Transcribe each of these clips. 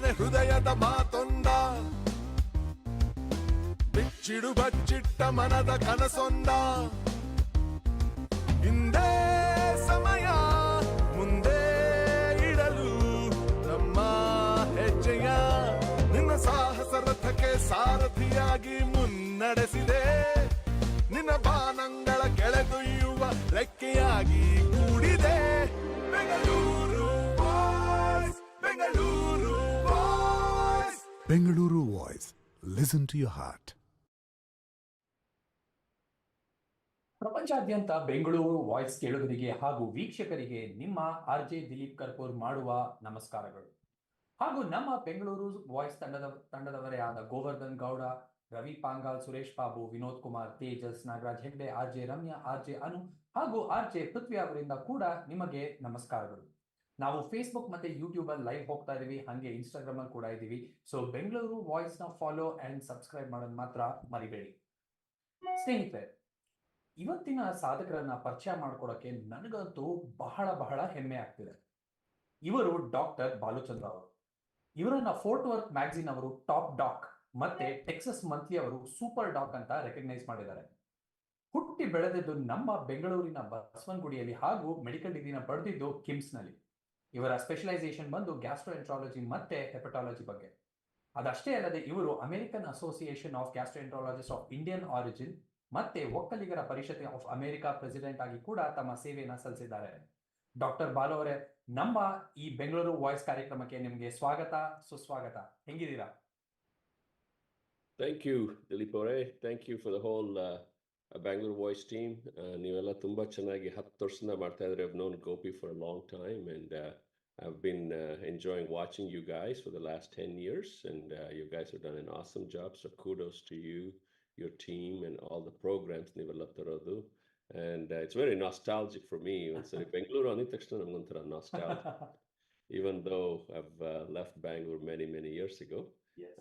ತಾನೆ ಹೃದಯದ ಮಾತೊಂದ ಬಿಚ್ಚಿಡು ಬಚ್ಚಿಟ್ಟ ಮನದ ಕನಸೊಂದ ಹಿಂದೆ ಸಮಯ ಮುಂದೆ ಇಡಲು ನಮ್ಮ ಹೆಜ್ಜೆಯ ನಿನ್ನ ಸಾಹಸ ರಥಕ್ಕೆ ಸಾರಥಿಯಾಗಿ ಮುನ್ನಡೆಸಿದೆ ನಿನ್ನ ಬಾನಂಗಳ ಕೆಳೆದೊಯ್ಯುವ ರೆಕ್ಕೆಯಾಗಿ ಕೂಡಿದೆ Bengaluru voice Bengaluru voice Bengaluru Voice. Listen to your heart. ಪ್ರಪಂಚಾದ್ಯಂತ ಬೆಂಗಳೂರು ವಾಯ್ಸ್ ಕೇಳುಗರಿಗೆ ಹಾಗೂ ವೀಕ್ಷಕರಿಗೆ ನಿಮ್ಮ ಆರ್ಜೆ ದಿಲೀಪ್ ಕರ್ಪೂರ್ ಮಾಡುವ ನಮಸ್ಕಾರಗಳು ಹಾಗೂ ನಮ್ಮ ಬೆಂಗಳೂರು ವಾಯ್ಸ್ ತಂಡದವರೇ ಆದ ಗೋವರ್ಧನ್ ಗೌಡ, ರವಿ ಪಾಂಗಾಲ್, ಸುರೇಶ್ ಬಾಬು, ವಿನೋದ್ ಕುಮಾರ್, ತೇಜಸ್, ನಾಗರಾಜ್ ಹೆಗ್ಡೆ, ಆರ್ಜೆ ರಮ್ಯಾ, ಆರ್ಜೆ ಅನು ಹಾಗೂ ಆರ್ಜೆ ಪೃಥ್ವಿ ಅವರಿಂದ ಕೂಡ ನಿಮಗೆ ನಮಸ್ಕಾರಗಳು. ನಾವು ಫೇಸ್ಬುಕ್ ಮತ್ತೆ ಯೂಟ್ಯೂಬ್ ಅಲ್ಲಿ ಲೈವ್ ಹೋಗ್ತಾ ಇದೀವಿ, ಹಾಗೆ ಇನ್ಸ್ಟಾಗ್ರಾಮ್ ಅಲ್ಲಿ ಕೂಡ ಇದೀವಿ. ಸೊ ಬೆಂಗಳೂರು ವಾಯ್ಸ್ ನ ಫಾಲೋ ಅಂಡ್ ಸಬ್ಸ್ಕ್ರೈಬ್ ಮಾಡೋದು ಮಾತ್ರ ಮರಿಬೇಡಿ. ಸ್ನೇಹಿತರೆ, ಇವತ್ತಿನ ಸಾಧಕರನ್ನ ಪರಿಚಯ ಮಾಡ್ಕೊಡಕ್ಕೆ ನನಗಂತೂ ಬಹಳ ಬಹಳ ಹೆಮ್ಮೆ ಆಗ್ತಿದೆ. ಇವರು ಡಾಕ್ಟರ್ ಬಾಲು ಚಂದ್ರ ಅವರು. ಇವರನ್ನ ಫೋರ್ಟ್ ವರ್ತ್ ಮ್ಯಾಗಝಿನ್ ಅವರು ಟಾಪ್ ಡಾಕ್ ಮತ್ತೆ ಟೆಕ್ಸಸ್ ಮಂತ್ಲಿ ಅವರು ಸೂಪರ್ ಡಾಕ್ ಅಂತ ರೆಕಗ್ನೈಸ್ ಮಾಡಿದ್ದಾರೆ. ಹುಟ್ಟಿ ಬೆಳೆದಿದ್ದು ನಮ್ಮ ಬೆಂಗಳೂರಿನ ಬಸವನಗುಡಿಯಲ್ಲಿ ಹಾಗೂ ಮೆಡಿಕಲ್ ಡಿಗ್ರಿನ ಪಡೆದಿದ್ದು ಕಿಮ್ಸ್ ನಲ್ಲಿ. ಇವರ ಸ್ಪೆಷಲೈಸೇಷನ್ ಬಂದು ಗ್ಯಾಸ್ಟ್ರೋಎಂಟ್ರಾಲಜಿ ಮತ್ತೆ ಹೆಪಟಾಲಜಿ ಬಗ್ಗೆ. ಅದಷ್ಟೇ ಅಲ್ಲದೆ ಇವರು American association of gastroenterologist of Indian origin ಮತ್ತೆ ಒಕ್ಕಲಿಗರ ಪರಿಷತ್ ಆಫ್ ಅಮೆರಿಕಾ ಪ್ರೆಸಿಡೆಂಟ್ ಆಗಿ ಕೂಡ ತಮ್ಮ ಸೇವೆಯನ್ನು ಸಲ್ಲಿಸಿದ್ದಾರೆ. ಡಾಕ್ಟರ್ ಬಾಲು ಅವರೇ, ನಮ್ಮ ಈ ಬೆಂಗಳೂರು ವಾಯ್ಸ್ ಕಾರ್ಯಕ್ರಮಕ್ಕೆ ನಿಮಗೆ ಸ್ವಾಗತ, ಸುಸ್ವಾಗತ. ಹೆಂಗಿದ್ದೀರಾ? Thank you, Dilip Aure. Thank you for the whole Bengaluru Voice team. ನೀವೆಲ್ಲ ತುಂಬಾ ಚೆನ್ನಾಗಿ 10 ವರ್ಷದಿಂದ ಮಾಡ್ತಾ ಇದ್ರಿ. I've known Gopi for a long time and I've been enjoying watching you guys for the last 10 years and you guys have done an awesome job. So kudos to you, your team and all the programs ನೀವೆಲ್ಲ ತರೋದು. And it's very nostalgic for me. ಒಂದ್ಸರಿ ಬೆಂಗಳೂರು ಅಂದಿದ ತಕ್ಷಣ ನಮಗೊಂಥರ nostalgia. Even though I've left Bangalore many years ago. Yes.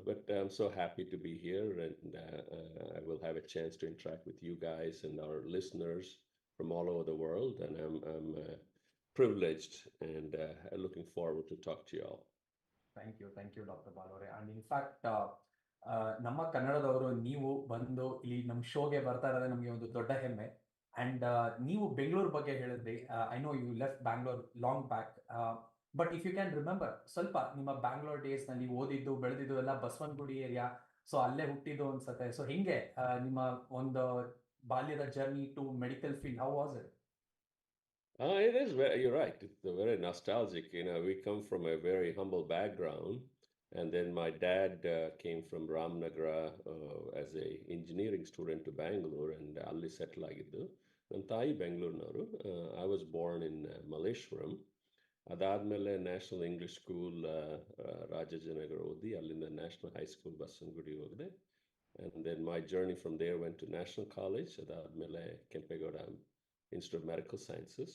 But I'm so happy to be here and I will have a chance to interact with you guys and our listeners from all over the world. And I'm privileged and looking forward to talk to you all. Thank you, Dr. Balu. And in fact, ನಮ್ಮ ಕನ್ನಡದವರು ನೀವು ಬಂದು ಇಲ್ಲಿ ನಮ್ಮ ಶೋಗೆ ಬರ್ತಾ ಇರೋದೇ ನಮಗೆ ಒಂದು ದೊಡ್ಡ ಹೆಮ್ಮೆ. ಅಂಡ್ ನೀವು ಬೆಂಗಳೂರು ಬಗ್ಗೆ ಹೇಳಿದ್ರಿ. I know you left Bangalore long back, but if you can remember ಸ್ವಲ್ಪ ನಿಮ್ಮ ಬ್ಯಾಂಗ್ಳೂರ್ ಡೇಸ್ ನಲ್ಲಿ ಓದಿದ್ದು ಬೆಳೆದಿದ್ದು ಎಲ್ಲ ಬಸವನಗುಡಿ ಏರಿಯಾ, ಸೊ ಅಲ್ಲೇ ಹುಟ್ಟಿದ್ದು ಅನ್ಸುತ್ತೆ. ಸೊ ಹಿಂಗೆ ನಿಮ್ಮ ಒಂದು ಬಾಲ್ಯದ journey to medical field, how was it? It is you're right. It's very nostalgic. You know, we come from a very humble background. And then my dad came from Ramnagara as a engineering student to Bangalore and alli settle agiddu. Nan tayi Bengaluru. I was born in Malleshwaram. Adadmele National English School Rajajanagara odi, allinda National High School Basangudi hogde. And then my journey from there went to National College. Adadmele Kempegowda Institute of Medical Sciences.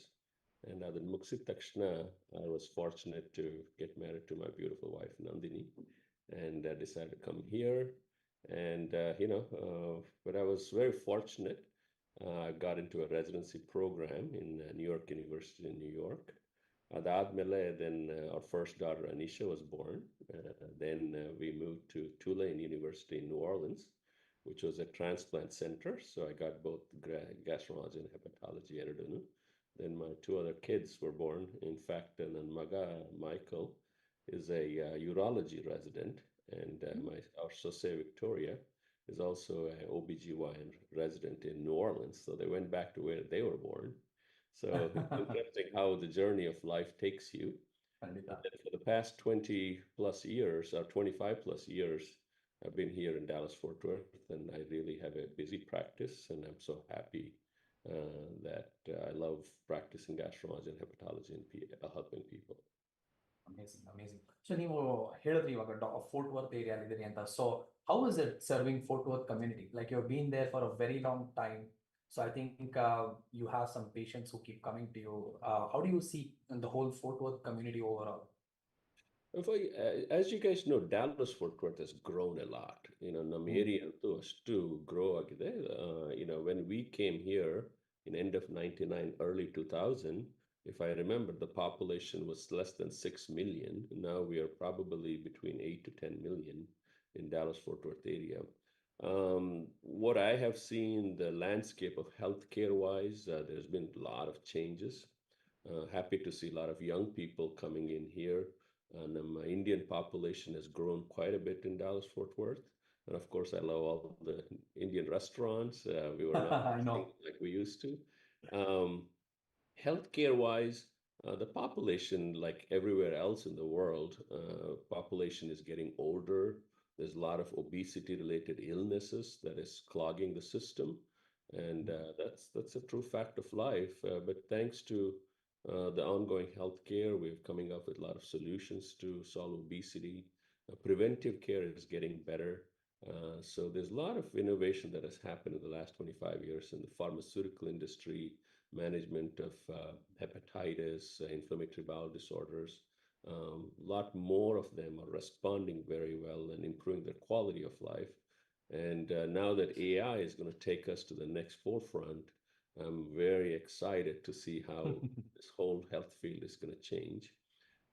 And ಅದನ್ನು ಮುಗಿಸಿದ ತಕ್ಷಣ I was fortunate to get married to my beautiful wife Nandini and decided to come here. And but I was very fortunate. I got into a residency program in New York University in New York. Adadmele then our first daughter Anisha was born. Then we moved to Tulane University in New Orleans, which was a transplant center. So I got both gastroenterology and hepatology ಎರಡೂನು. Then my two other kids were born. In fact, ನನ್ನ ಮಗ Michael is a urology resident, and our Sose Victoria is also an OBGYN resident in New Orleans. So they went back to where they were born. So it's interesting how the journey of life takes you. And then for the past 20 plus years, or 25 plus years, I've been here in Dallas-Fort Worth, and I really have a busy practice, and I'm so happy that I love practicing gastroenterology and hepatology and helping people. Amazing. So ನೀವು ಹೇಳಿದ್ರಿ ಇವಾಗ fort worth area ಇದ್ದೀರಿ ಅಂತ. So how is it serving Fort Worth community? Like you have been there for a very long time. So I think you have some patients who keep coming to you. How do you see the whole Fort Worth community overall? As you guys know, Dallas-Fort Worth has grown a lot. You know, ನಮ್ಮ area ಅಂತೂ ಅಷ್ಟು grow ಆಗಿದೆ. When we came here in end of 99, early 2000, If I remember, the population was less than 6 million. Now we are probably between 8 to 10 million in Dallas Fort Worth area. What I have seen, the landscape of healthcare wise, there's been a lot of changes. Happy to see a lot of young people coming in here. And my Indian population has grown quite a bit in Dallas Fort Worth. And of course, I love all the Indian restaurants. We were not I missing know. like we used to. Um, Healthcare wise, the population, like everywhere else in the world, population is getting older. There's a lot of obesity related illnesses that is clogging the system. And that's a true fact of life. But thanks to the ongoing healthcare, we're coming up with a lot of solutions to solve obesity. Preventive care is getting better. So there's a lot of innovation that has happened in the last 25 years in the pharmaceutical industry, management of hepatitis, inflammatory bowel disorders. A lot more of them are responding very well and improving their quality of life. And now that AI is going to take us to the next forefront, I'm very excited to see how this whole health field is going to change.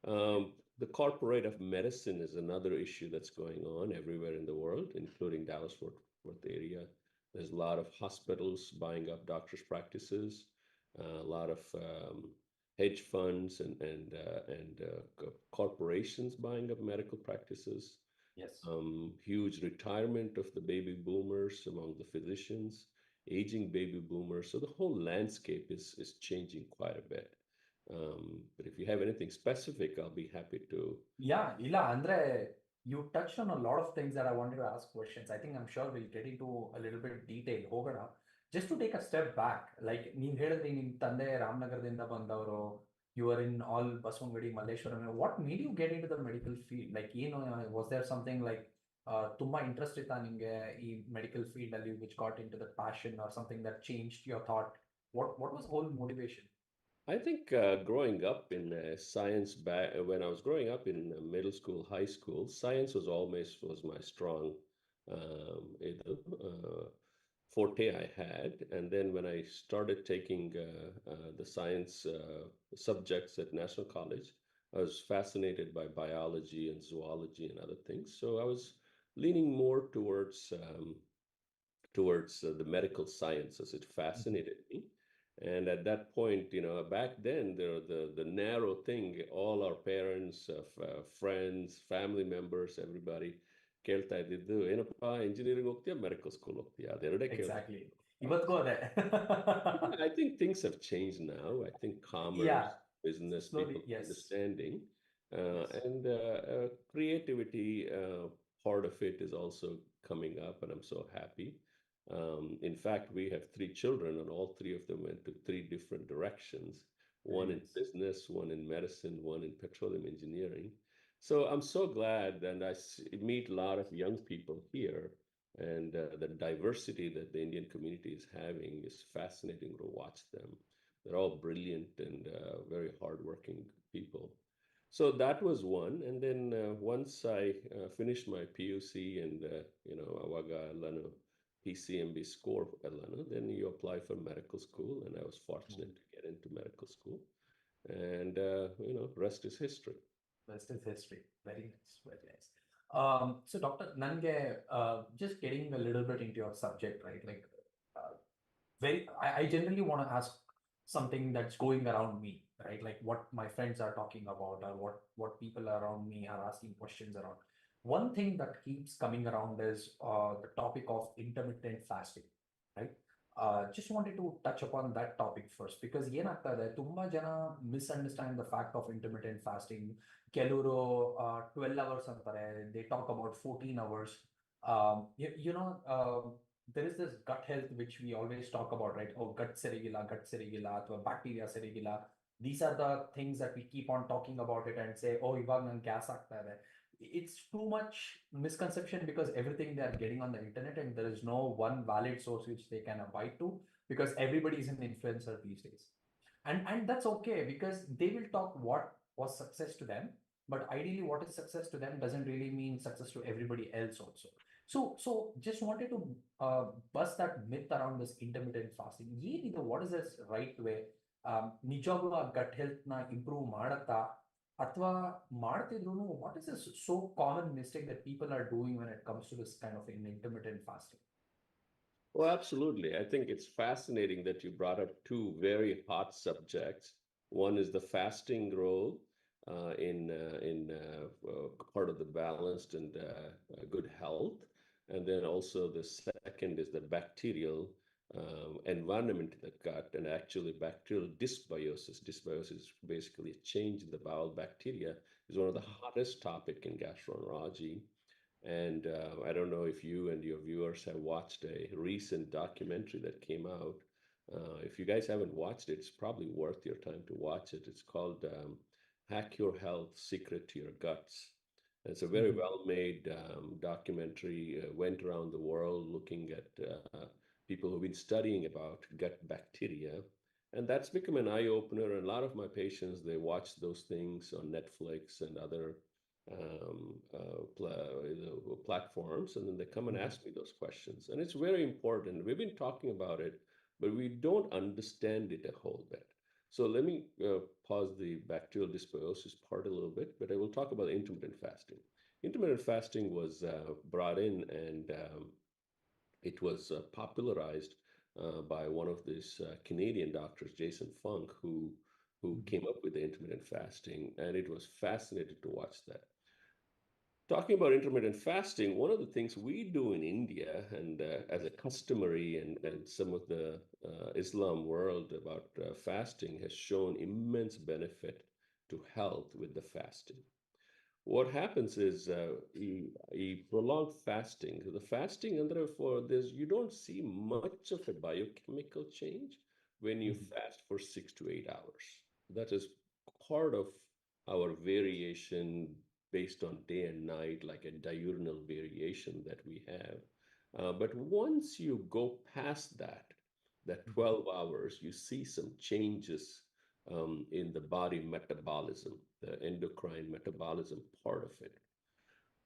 The corporate of medicine is another issue that's going on everywhere in the world, including Dallas Fort Worth area. There's a lot of hospitals buying up doctors' practices, a lot of hedge funds and corporations buying up medical practices. Yes. Huge retirement of the baby boomers among the physicians, aging baby boomers. So the whole landscape is changing quite a bit. But if you have anything specific, I'll be happy to. Yeah, Ila, Andre, you touched on a lot of things that I wanted to ask questions. I think I'm sure we'll get into a little bit detail. ಹೋಗೋಣ. Just to take a step back, like ನೀವು ಹೇಳಿದ್ರಿ ನಿಮ್ಮ ತಂದೆ ರಾಮನಗರದಿಂದ ಬಂದವರು, you were in all Basavanagudi, Malleshwaram. What made you get into the medical field? Like, was there something like ತುಂಬಾ interest ಇತ್ತಾ ನಿಮಗೆ ಈ ಮೆಡಿಕಲ್ ಫೀಲ್ಡ್ ಅಲ್ಲಿ, which got into the passion or something that changed your thought? What was the whole motivation? I think growing up in science, when I was growing up in middle school, high school, science was always was my strong forte I had. And then when I started taking the science subjects at National College, I was fascinated by biology and zoology and other things. So I was leaning more towards the medical sciences. It fascinated me. And at that point, back then, the narrow thing, all our parents, friends, family members, everybody ಕೇಳ್ತಾ ಇದ್ದಿದ್ದು ಏನಪ್ಪಾ engineering ಹೋಗ್ತೀಯಾ medical school ಹೋಗ್ತೀಯಾ ಅದೆರಡೇ ಕೇಳ್ತಾ Exactly. ಇವತ್ತಿಗೂ ಅದೇ. I think things have changed now. I think commerce, Yeah, business, slowly, people yes. understanding, Yes. and creativity part of it is also coming up, and I'm so happy. In fact, we have three children, and all three of them went to three different directions, one in Nice. business, one in medicine, one in petroleum engineering. So I'm so glad, and meet a lot of young people here, and the diversity that the Indian community is having is fascinating to watch them. They're all brilliant and very hardworking people. So that was one, and then once I finished my PUC and awaga ಎಲ್ಲಾನು PCMB score ಎಲ್ಲಾನು, then you apply for medical school, and I was fortunate to get into medical school, and rest is history. Rest is history. Very nice. Very nice. So, Doctor, nange just getting a little bit into your subject, right? Like, uh, I generally want to ask something that's going around me, right? Like what my friends are talking about, or what people around me are asking questions around. One thing that keeps coming around is the topic of intermittent fasting, right? Just wanted to touch upon that topic first, because ಏನಾಗ್ತಾ ಇದೆ, ತುಂಬಾ ಜನ misunderstand the fact of intermittent fasting. ಕೆಲವರು 12 hours ಅಂತಾರೆ, they talk about 14 hours. There is this gut health which we always talk about, right? Oh, gut serigila, ಅಥವಾ bacteria serigila. These are the things that we keep on talking about it and say, oh, ಇವಾಗ ನಂಗೆ gas ಆಗ್ತಾ ಇದೆ. It's too much misconception, because everything they are getting on the internet, and there is no one valid source which they can abide to, because everybody is an influencer these days. And that's okay, because they will talk what was success to them, but ideally what is success to them doesn't really mean success to everybody else also. So just wanted to bust that myth around this intermittent fasting. What is this right way? ನಿಜವಾಗ್ಲೂ ಆ ಗಟ್ ಹೆಲ್ತ್ನ improve ಮಾಡತ್ತಾ ಅಥವಾ ಮಾಡ್ತಿದ್ರು what is this so common mistake that people are doing when it comes to this kind of intermittent fasting? Well, absolutely. I think it's fascinating that you brought up two very hot subjects. One is the fasting role in part of the balanced and good health, and then also the second is the bacterial environment in the gut, and actually bacterial dysbiosis. Dysbiosis is basically a change in the bowel bacteria. Is one of the hottest topic in gastroenterology. And I don't know if you and your viewers have watched a recent documentary that came out. If you guys haven't watched it, it's probably worth your time to watch it. It's called Hack Your Health Secret to Your Guts. It's a very well made documentary, went around the world looking at people who've been studying about gut bacteria. And that's become an eye opener. And a lot of my patients, they watch those things on Netflix and other platforms, and then they come and ask me those questions. And it's very important. We've been talking about it, but we don't understand it a whole bit. So let me pause the bacterial dysbiosis part a little bit, but I will talk about intermittent fasting. Intermittent fasting was brought in, and it was popularized by one of these Canadian doctors, Jason Funk, who came up with the intermittent fasting, and it was fascinating to watch that. Talking about intermittent fasting, one of the things we do in India, and as a customary, and some of the Islam world about fasting has shown immense benefit to health with the fasting. What happens is a prolonged fasting. The fasting, and therefore, you don't see much of a biochemical change when you fast for 6 to 8 hours. That is part of our variation based on day and night, like a diurnal variation that we have. But once you go past that 12 hours, you see some changes in the body metabolism, the endocrine metabolism part of it.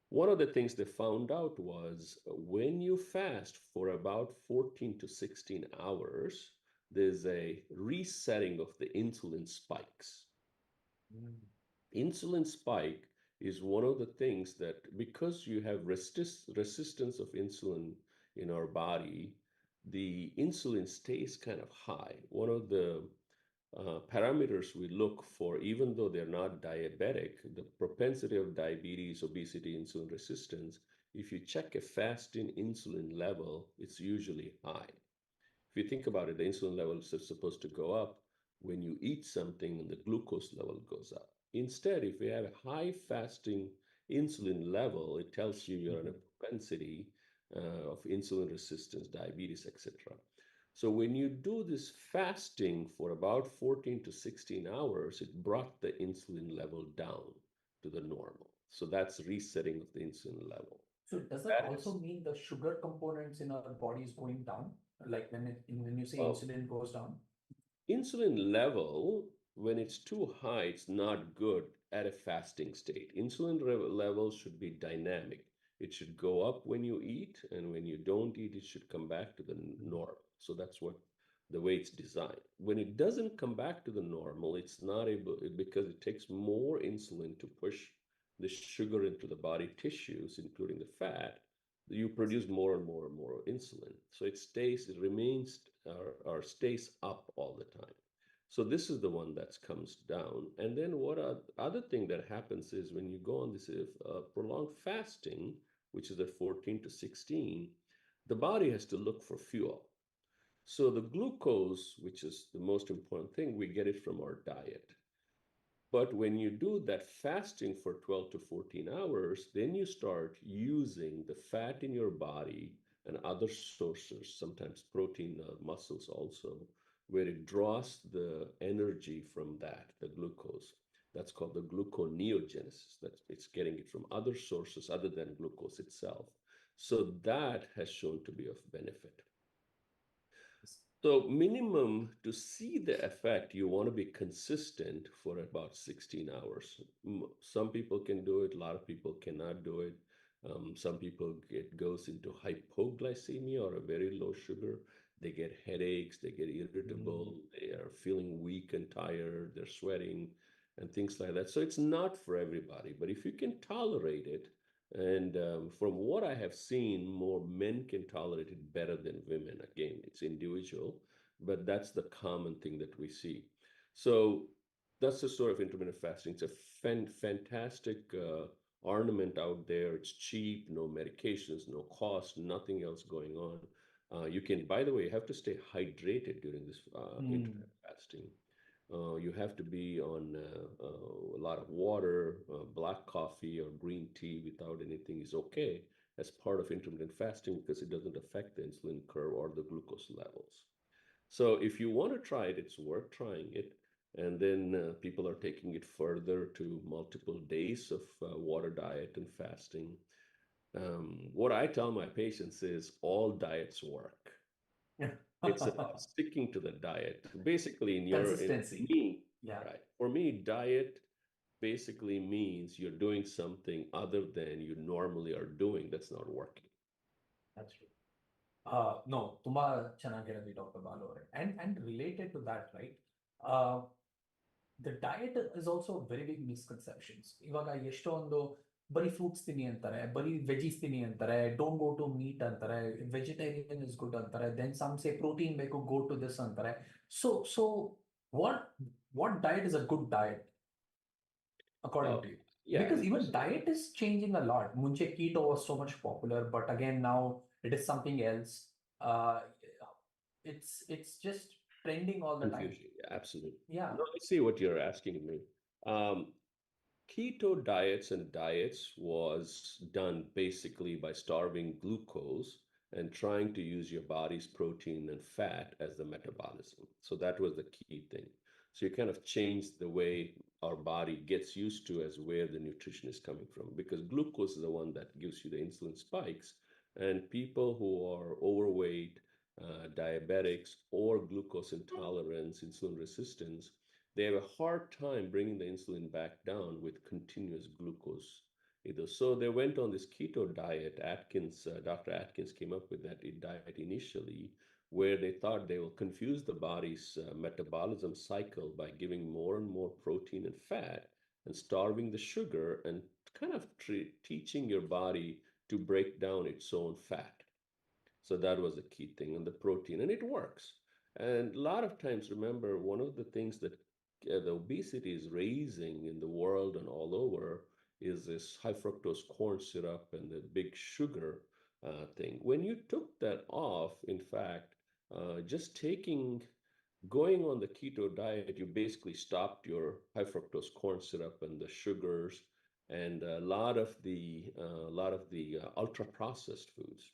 One of the things they found out was when you fast for about 14 to 16 hours, there's a resetting of the insulin spikes. Insulin spike is one of the things that, because you have resistance of insulin in our body, the insulin stays kind of high. One of the parameters we look for, even though they're not diabetic, the propensity of diabetes, obesity, insulin resistance, if you check a fasting insulin level, it's usually high. If you think about it, the insulin levels are supposed to go up when you eat something and the glucose level goes up. Instead, if you have a high fasting insulin level, it tells you you're in a propensity of insulin resistance, diabetes, etc. So when you do this fasting for about 14 to 16 hours, it brought the insulin level down to the normal. So that's resetting of the insulin level. So does that also mean the sugar components in our body is going down? Like when you say insulin goes down? Insulin level, when it's too high, it's not good at a fasting state. Insulin level should be dynamic. It should go up when you eat, and when you don't eat, it should come back to the normal. So that's the way it's designed. When it doesn't come back to the normal, it's not able, because it takes more insulin to push the sugar into the body tissues, including the fat. You produce more and more and more insulin. So it remains, or stays up all the time. So this is the one that comes down. And then other thing that happens is when you go on this prolonged fasting, which is at 14 to 16, the body has to look for fuel. So the glucose, which is the most important thing, we get it from our diet. But when you do that fasting for 12 to 14 hours, then you start using the fat in your body and other sources, sometimes protein, muscles also, where it draws the energy from the glucose. That's called the gluconeogenesis. It's getting it from other sources other than glucose itself. So that has shown to be of benefit. So minimum, to see the effect, you want to be consistent for about 16 hours. Some people can do it, a lot of people cannot do it. Some people goes into hypoglycemia, or a very low sugar. they get headaches, they get irritable, they are feeling weak and tired, they're sweating, and things like that. So it's not for everybody, but if you can tolerate it, and from what I have seen, more men can tolerate it better than women. Again, it's individual, but that's the common thing that we see. So that's the story of intermittent fasting. It's a fantastic ornament out there. It's cheap, no medications, no cost, nothing else going on. You can, by the way, you have to stay hydrated during this intermittent fasting. You have to be on a lot of water, black coffee or green tea without anything is okay as part of intermittent fasting because it doesn't affect the insulin curve or the glucose levels. So if you want to try it, it's worth trying it. And then people are taking it further to multiple days of water diet and fasting. What I tell my patients is all diets work. It's about sticking to the diet. Basically, in Consistency. me, Yeah, right? For me, diet basically means you're doing something other than you normally are doing that's not working. that's true. No, ತುಂಬಾ ಚೆನ್ನಾಗಿ ಹೇಳಿದ್ವಿ doctor Balu ಅವರೇ. And related to that, right? Uh, the diet is also very big misconceptions. ಇವಾಗ ಎಷ್ಟೊಂದು ಬರೀ fruits ತಿನ್ನಿ ಅಂತಾರೆ, ಬರೀ ವೆಜೀಸ್ ತಿನ್ನಿ ಅಂತಾರೆ, ಡೋಂಟ್ ಗೋ ಟು ಮೀಟ್ ಅಂತಾರೆ, ವೆಜಿಟೇರಿಯನ್ ಇಸ್ ಗುಡ್ ಅಂತಾರೆ, ದೆನ್ ಸಮ್ ಸೇ ಪ್ರೋಟೀನ್ ಬೇಕು, ಗೋ ಟು ದಿಸ್ ಅಂತಾರೆ. So what what diet is a good diet according to you? Yeah. Because even diet is changing a lot. Munche keto was so much popular, but again now it is something else. Uh, it's just trending all the time. Confusion. Yeah, absolutely. Yeah. No, I see what you're asking me. Um, Keto diets and diets was done basically by starving glucose and trying to use your body's protein and fat as the metabolism. So that was the key thing. So you kind of change the way our body gets used to as where the nutrition is coming from, because glucose is the one that gives you the insulin spikes. And people who are overweight, diabetics, or glucose intolerance, insulin resistance, they have a hard time bringing the insulin back down with continuous glucose either. So they went on this keto diet. Dr. Atkins came up with that diet initially, where they thought they will confuse the body's metabolism cycle by giving more and more protein and fat and starving the sugar and kind of teaching your body to break down its own fat. So that was the key thing, and the protein, and it works. And a lot of times, remember, one of the things that the obesity is raising in the world and all over is this high fructose corn syrup and the big sugar thing. When you took that off, in fact, just going on the keto diet, you basically stopped your high fructose corn syrup and the sugars and a lot of the ultra processed foods.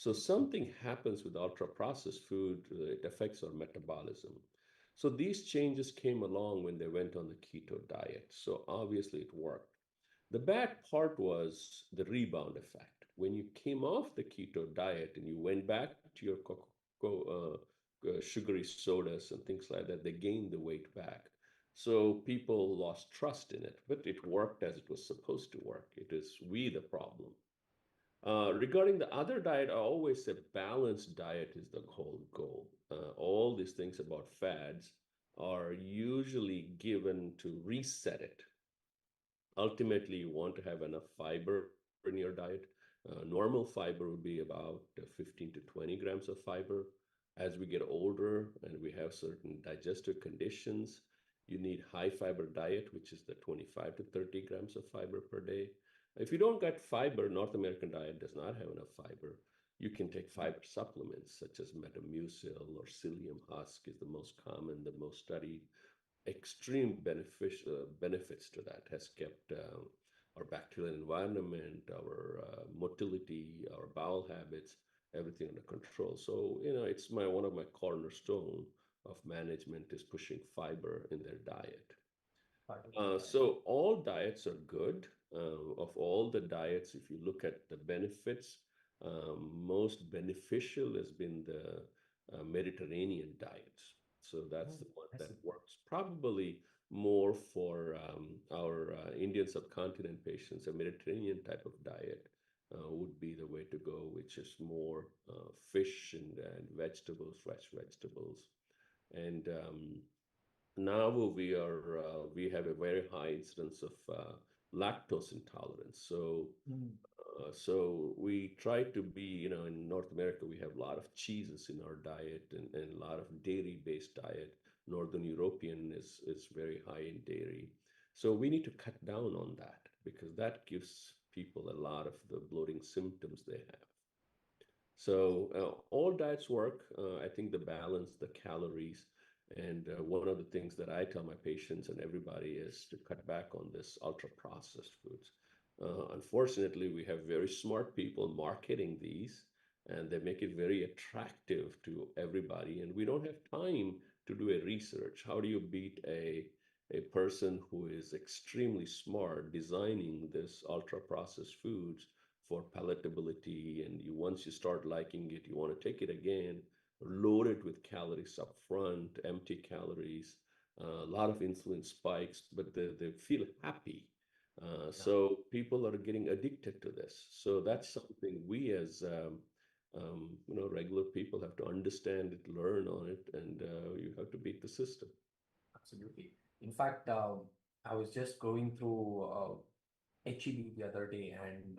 So something happens with ultra processed food, it affects our metabolism. So these changes came along when they went on the keto diet. So obviously it worked. The bad part was the rebound effect. When you came off the keto diet and you went back to your sugary sodas and things like that, they gained the weight back. So people lost trust in it, but it worked as it was supposed to work. It is we the problem. Regarding the other diet, I always say balanced diet is the whole goal. All these things about fads are usually given to reset it. Ultimately, you want to have enough fiber in your diet. Normal fiber would be about 15 to 20 grams of fiber. As we get older and we have certain digestive conditions, you need high fiber diet, which is the 25 to 30 grams of fiber per day. If you don't get fiber, North American diet does not have enough fiber. You can take fiber supplements such as Metamucil or psyllium husk is the most common, the most studied. Extreme benefits to that has kept our bacterial environment, our motility, our bowel habits, everything under control. So, it's one of my cornerstone of management is pushing fiber in their diet. So all diets are good. Of all the diets, if you look at the benefits, most beneficial has been the Mediterranean diets. So that's the one that works probably more for our Indian subcontinent patients, a Mediterranean type of diet. would be the way to go, which is more fish and vegetables, fresh vegetables. And now we have a very high incidence of lactose intolerance. So we try to be, in North America, we have a lot of cheeses in our diet and a lot of dairy-based diet. Northern European is very high in dairy. So we need to cut down on that because that gives people a lot of the bloating symptoms they have. So all diets work. I think the balance, the calories, and one of the things that I tell my patients and everybody is to cut back on this ultra processed foods. Unfortunately, we have very smart people marketing these, and they make it very attractive to everybody. And we don't have time to do a research. How do you beat a person who is extremely smart designing this ultra processed foods for palatability? And once you start liking it, you want to take it again, load it with calories up front, empty calories, a lot of insulin spikes, but they feel happy. So people are getting addicted to this. So that's something we as regular people have to understand it, learn on it, and you have to beat the system. Absolutely. In fact, I was just going through HEB the other day, and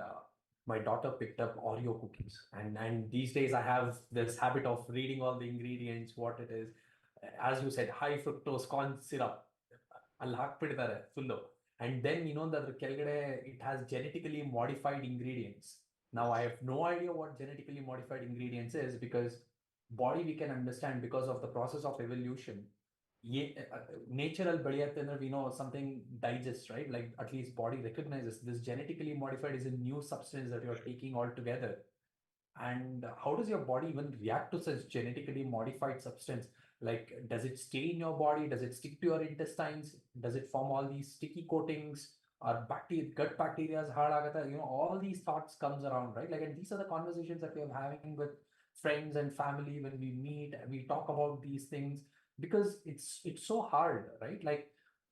my daughter picked up Oreo cookies. And these days I have this habit of reading all the ingredients, what it is. As you said, high fructose corn syrup. ಅಲ್ಲಿ ಹಾಕ್ಬಿಡ್ತಾರೆ full. And then that it has genetically modified ingredients. Now I have no idea what genetically modified ingredients is, because body we can understand because of the process of evolution. Natural ಬೆಳೆಯುತ್ತೆ ಅಂದ್ರೆ we know something digests, right? Like at least body recognizes this genetically modified is a new substance that you're taking altogether. And how does your body even react to such genetically modified substance? Like, does it stay in your body? Does it stick to your intestines? Does it form all these sticky coatings? Or gut bacteria is hard agata? All these thoughts comes around, right? Like, and these are the conversations that we're having with friends and family when we meet and we talk about these things, because it's so hard, right? Like,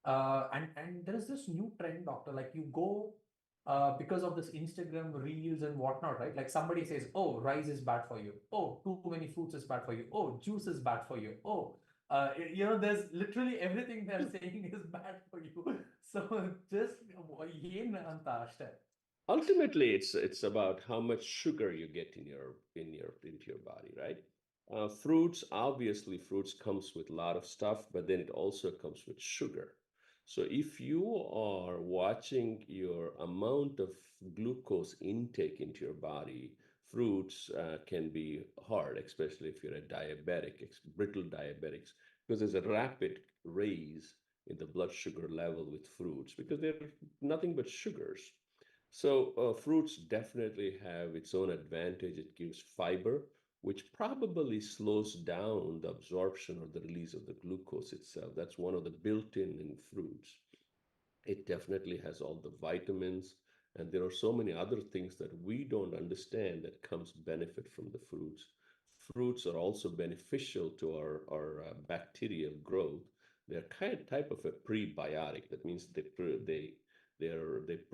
and there is this new trend, doctor. Like, you go because of this Instagram reels and whatnot, right? Like somebody says, oh, rice is bad for you. Oh, too many fruits is bad for you. Oh, juice is bad for you. Oh, there's literally everything they're saying is bad for you. So just ಏನ್ ಅಂತ ಅಷ್ಟೇ. Ultimately, it's about how much sugar you get into your body, right? Fruits, obviously, fruits comes with a lot of stuff, but then it also comes with sugar. So if you are watching your amount of glucose intake into your body, fruits can be hard, especially if you're a diabetic, brittle diabetics, because there's a rapid raise in the blood sugar level with fruits because they're nothing but sugars. So fruits definitely have its own advantage. It gives fiber, which probably slows down the absorption or the release of the glucose itself. That's one of the built-in in fruits. It definitely has all the vitamins, and there are so many other things that we don't understand that comes benefit from the fruits. Fruits are also beneficial to our bacterial growth. They're type of a prebiotic. That means they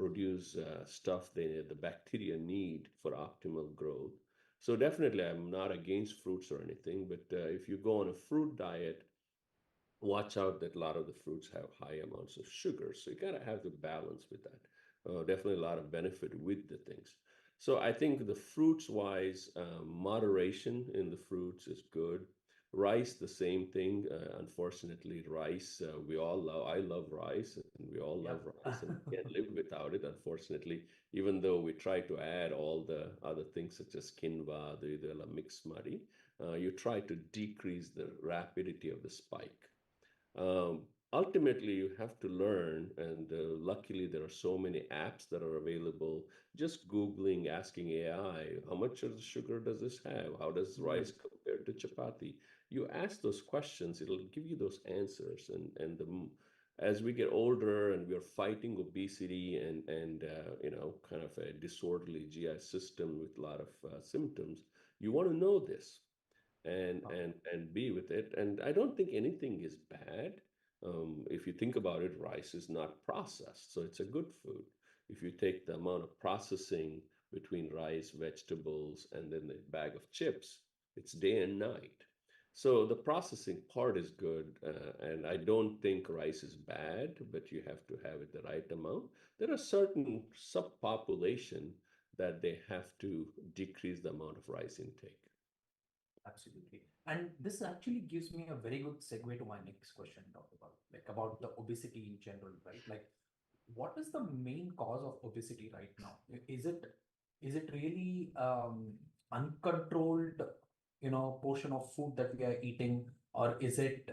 produce stuff the bacteria need for optimal growth. So definitely, I'm not against fruits or anything, but if you go on a fruit diet, watch out that a lot of the fruits have high amounts of sugar. So you gotta have the balance with that. Definitely a lot of benefit with the things. So I think the fruits wise, moderation in the fruits is good. Rice, the same thing. Unfortunately, rice, I love rice, and we all love rice, and we can't live without it, unfortunately, even though we try to add all the other things such as quinoa, the mixed muddy, you try to decrease the rapidity of the spike. Ultimately, you have to learn, and luckily there are so many apps that are available. Just Googling, asking AI, how much of the sugar does this have? How does rice compare to chapati? You ask those questions, it'll give you those answers. As we get older and we're fighting obesity and kind of a disorderly GI system with a lot of symptoms, you want to know this and be with it. And I don't think anything is bad. If you think about it, rice is not processed, so it's a good food. If you take the amount of processing between rice, vegetables, and then the bag of chips. It's day and night. So the processing part is good, and I don't think rice is bad, but you have to have it the right amount. There are certain subpopulation that they have to decrease the amount of rice intake. Absolutely. And this actually gives me a very good segue to my next question, Dr. Balu, like about the obesity in general, right? Like, what is the main cause of obesity right now? Is it really uncontrolled, portion of food that we are eating, or is it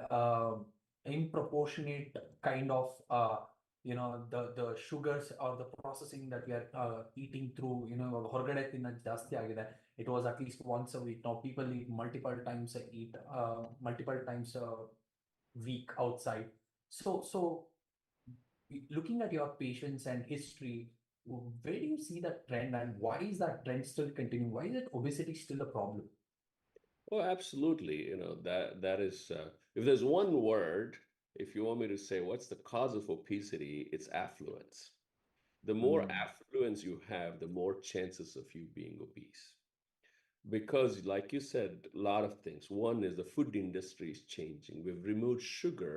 improportionate kind of the sugars or the processing that we are eating through, ಹೊರಗಡೆ ತಿನ್ನೋದು ಜಾಸ್ತಿ ಆಗಿದೆ. It was at least once a week. Now people eat multiple times a week outside. So looking at your patients and history, where do you see that trend, and why is that trend still continuing? Why is it obesity still a problem? Oh, absolutely. That is, if there's one word, if you want me to say what's the cause of obesity, it's affluence. The more affluence you have, the more chances of you being obese. Because, like you said, a lot of things. One is the food industry is changing. We've removed sugar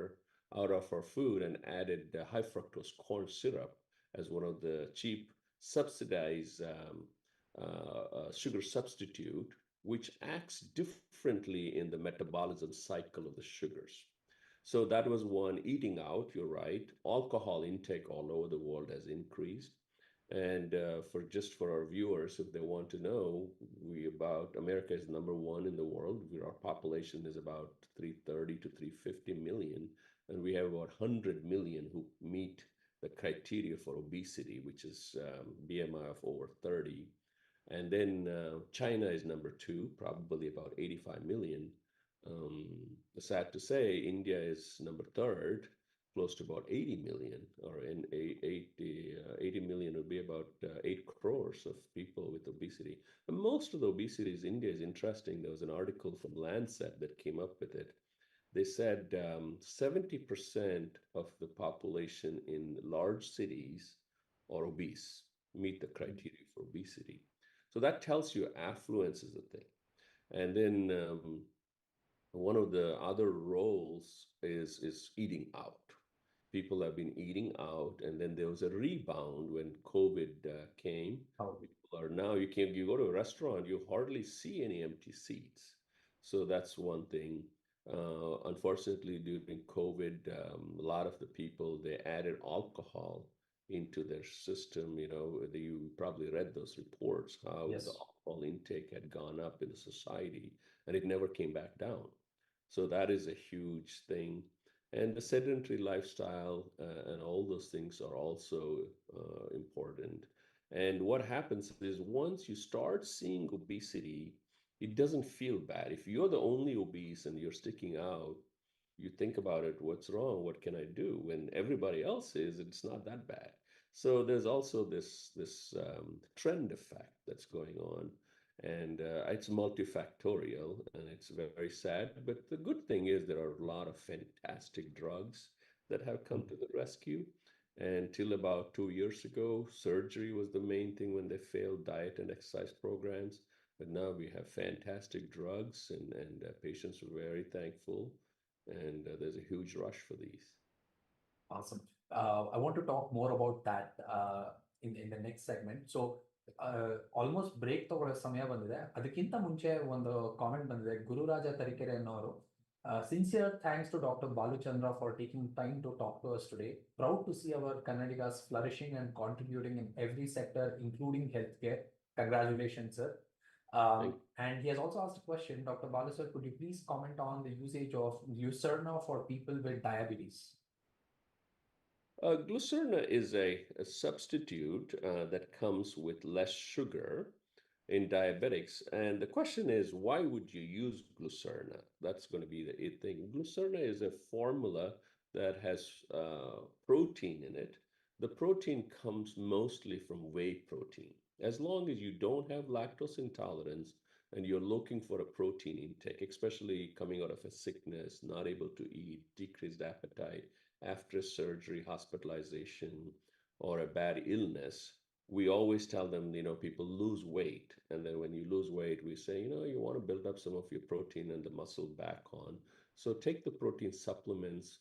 out of our food and added high fructose corn syrup as one of the cheap subsidized sugar substitute, which acts differently in the metabolism cycle of the sugars. So that was one. Eating out, you're right. Alcohol intake all over the world has increased. And for our viewers, if they want to know, America is number one in the world. Our population is about 330 to 350 million, and we have about 100 million who meet the criteria for obesity, which is BMI of over 30. And then China is number two, probably about 85 million. Sad to say, India is number third, close to about 80 million, or in 80 million would be about 8 crores of people with obesity. And most of the obesity in India is interesting. There was an article from Lancet that came up with it. They said 70% of the population in large cities are obese, meet the criteria for obesity. So that tells you affluence is a thing. And then one of the other roles is eating out. People have been eating out, and then there was a rebound when COVID came. Oh. People are now, you go to a restaurant, you hardly see any empty seats. So that's one thing. Unfortunately, during COVID, a lot of the people, they added alcohol into their system. You probably read those reports, how Yes. the alcohol intake had gone up in the society, and it never came back down. So that is a huge thing. And the sedentary lifestyle and all those things are also important. And what happens is once you start seeing obesity, it doesn't feel bad. If you're the only obese and you're sticking out, you think about it, what's wrong? What can I do? When everybody else is, it's not that bad. So there's also this trend effect that's going on. And it's multifactorial, and it's very sad. But the good thing is there are a lot of fantastic drugs that have come to the rescue. And till about 2 years ago, surgery was the main thing when they failed diet and exercise programs. But now we have fantastic drugs, and patients are very thankful. And there's a huge rush for these. Awesome. I want to talk more about that in the next segment. So almost break ತಗೊಳ್ಳೋ ಸಮಯ ಬಂದಿದೆ. ಅದಕ್ಕಿಂತ ಮುಂಚೆ ಒಂದು comment ಬಂದಿದೆ. ಗುರುರಾಜ ತರೀಕೆರೆ ಅನ್ನೋರು, sincere thanks to Dr. Balu Chandra for taking time to talk to us today. Proud to see our Kannadigas flourishing and contributing in every sector, including healthcare. Congratulations, sir. And he has also asked a question. Dr. Balu sir, could you please comment on the usage of Glucerna for people with diabetes? Glucerna is a substitute that comes with less sugar in diabetics. And the question is, why would you use Glucerna? That's going to be the thing. Glucerna is a formula that has protein in it. The protein comes mostly from whey protein. As long as you don't have lactose intolerance and you're looking for a protein intake, especially coming out of a sickness, not able to eat, decreased appetite, after surgery, hospitalization, or a bad illness, we always tell them, people lose weight. And then when you lose weight, we say, you want to build up some of your protein and the muscle back on. So take the protein supplements.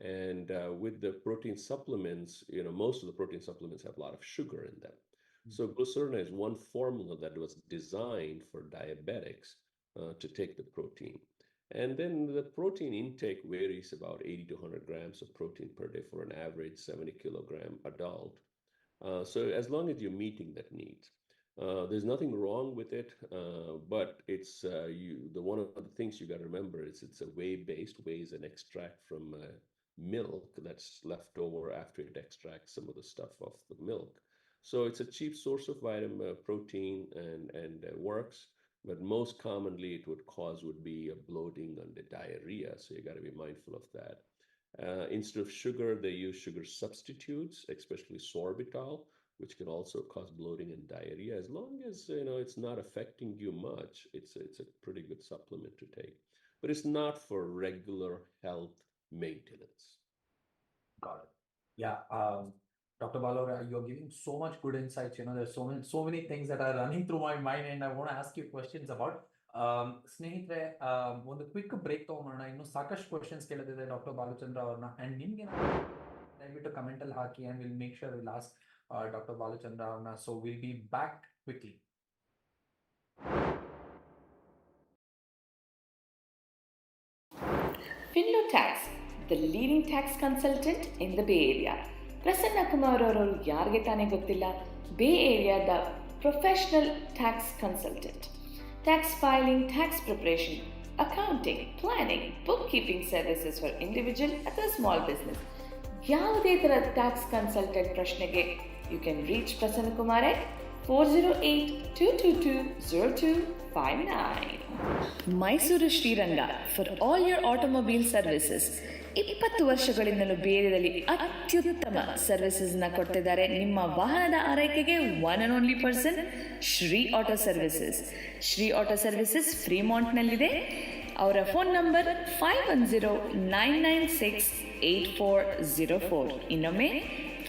And with the protein supplements, most of the protein supplements have a lot of sugar in them. So glucerna is one formula that was designed for diabetics to take the protein. And then the protein intake varies about 80 to 100 grams of protein per day for an average 70 kilogram adult. So as long as you're meeting that need, there's nothing wrong with it, but it's one of the things you got to remember is it's a whey-based. Whey is an extract from milk that's left over after it extracts some of the stuff off the milk. So it's a cheap source of vitamin protein and works, but most commonly it would be a bloating and the diarrhea. So you got to be mindful of that. Instead of sugar, they use sugar substitutes, especially sorbitol, which can also cause bloating and diarrhea. As long as it's not affecting you much, it's a pretty good supplement to take. But it's not for regular health maintenance. Got it. Yeah. Dr. Balu, you're giving so much good insights. There's so many things that are running through my mind, and I want to ask you questions about. ಸ್ನೇಹಿತರೆ, ಒಂದು quick break ತಗೊಂಬೋಣ. ಇನ್ನು ಸಾಕಷ್ಟು questions ಕೇಳಿದೆ doctor Balachandra ಅವ್ರನ್ನ. And ನಿಮ್ಗೆ ದಯವಿಟ್ಟು comment ಅಲ್ಲಿ ಹಾಕಿ, and we'll make sure we'll ask doctor Balachandra ಅವ್ರನ್ನ. So we'll be back quickly. Finlo Tax, the leading tax consultant in the Bay Area. Prasanna Kumar ಅವರು ಯಾರಿಗೆ ತಾನೇ ಗೊತ್ತಿಲ್ಲ, ಬೇ ಏರಿಯಾದ professional tax consultant. Tax filing, tax preparation, accounting, planning, book keeping services for individual ಅಥವಾ small business. ಯಾವುದೇ ಥರದ tax consultant ಪ್ರಶ್ನೆಗೆ you can reach Prasanna Kumar at 408-222-0259. Mysuru Sriranga for all your automobile services. 20 ವರ್ಷಗಳಿಂದಲೂ ಬೇರೆಯಲ್ಲಿ ಅತ್ಯುತ್ತಮ ಸರ್ವಿಸಸ್ನ ಕೊಡ್ತಿದ್ದಾರೆ. ನಿಮ್ಮ ವಾಹನದ ಆರೈಕೆಗೆ one and only person Sri auto services. Sri auto services ಫ್ರೀಮಾಂಟ್ನಲ್ಲಿದೆ. ಅವರ ಫೋನ್ ನಂಬರ್ 510-996-8404. ಇನ್ನೊಮ್ಮೆ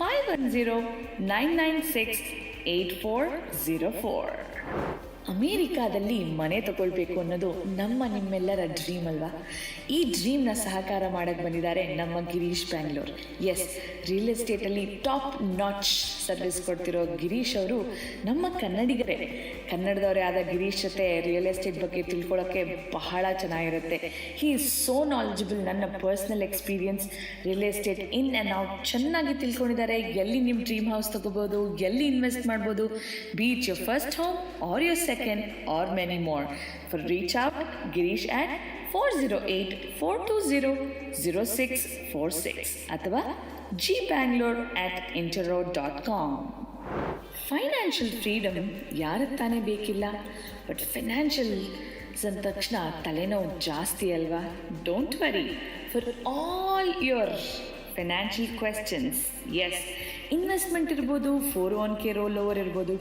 510-996-8404. ಅಮೇರಿಕಾದಲ್ಲಿ ಮನೆ ತಗೊಳ್ಬೇಕು ಅನ್ನೋದು ನಿಮ್ಮೆಲ್ಲರ ಡ್ರೀಮ್ ಅಲ್ವಾ? ಈ ಡ್ರೀಮ್ನ ಸಹಕಾರ ಮಾಡಕ್ಕೆ ಬಂದಿದ್ದಾರೆ ನಮ್ಮ ಗಿರೀಶ್ ಬ್ಯಾಂಗ್ಳೂರ್. ಎಸ್, ರಿಯಲ್ ಎಸ್ಟೇಟಲ್ಲಿ ಟಾಪ್ ನಾಚ್ ಸರ್ವಿಸ್ ಕೊಡ್ತಿರೋ ಗಿರೀಶ್ ಅವರು ನಮ್ಮ ಕನ್ನಡಿಗರೇ. ಕನ್ನಡದವರೇ ಆದ ಗಿರೀಶ್ ಜೊತೆ ರಿಯಲ್ ಎಸ್ಟೇಟ್ ಬಗ್ಗೆ ತಿಳ್ಕೊಳ್ಳೋಕ್ಕೆ ಬಹಳ ಚೆನ್ನಾಗಿರುತ್ತೆ. He is so knowledgeable. ನನ್ನ personal experience, real estate in and out ಚೆನ್ನಾಗಿ ತಿಳ್ಕೊಂಡಿದ್ದಾರೆ. ಎಲ್ಲಿ ನಿಮ್ಮ ಡ್ರೀಮ್ ಹೌಸ್ ತಗೋಬೋದು, ಎಲ್ಲಿ ಇನ್ವೆಸ್ಟ್ ಮಾಡ್ಬೋದು, be it your first home or your second or many more. For reach out Girish at 408-420-0646 ಅಥವಾ gbangalore@interroad.com. ಫೈನಾನ್ಷಿಯಲ್ ಫ್ರೀಡಮ್ ಯಾರಿಗೆ ತಾನೇ ಬೇಕಿಲ್ಲ? ಬಟ್ ಫೈನಾನ್ಷಿಯಲ್ಸ್ ಅಂದ ತಕ್ಷಣ ತಲೆನೋವು ಜಾಸ್ತಿ ಅಲ್ವಾ? Don't worry, for all your financial questions, yes, investment ಇರ್ಬೋದು, 401k ರೋಲ್ ಓವರ್ ಇರ್ಬೋದು,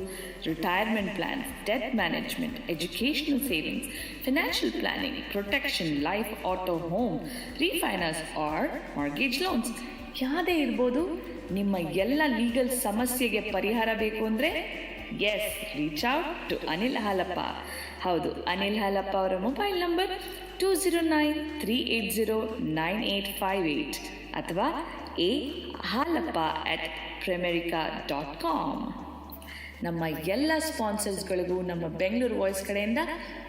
retirement plans, debt management, educational savings, financial planning, protection, life, auto, home, refinance or mortgage loans ಯಾವುದೇ ಇರ್ಬೋದು. ನಿಮ್ಮ ಎಲ್ಲ ಲೀಗಲ್ ಸಮಸ್ಯೆಗೆ ಪರಿಹಾರ ಬೇಕು ಅಂದರೆ yes, reach out to Anil Halappa. ಹೌದು, ಅನಿಲ್ ಹಾಲಪ್ಪ ಅವರ ಮೊಬೈಲ್ ನಂಬರ್ 209-380-9858 ಅಥವಾ halappa@primerica.com. ನಮ್ಮ ಎಲ್ಲ ಸ್ಪಾನ್ಸರ್ಸ್ಗಳಿಗೂ ನಮ್ಮ ಬೆಂಗಳೂರು ವಾಯ್ಸ್ ಕಡೆಯಿಂದ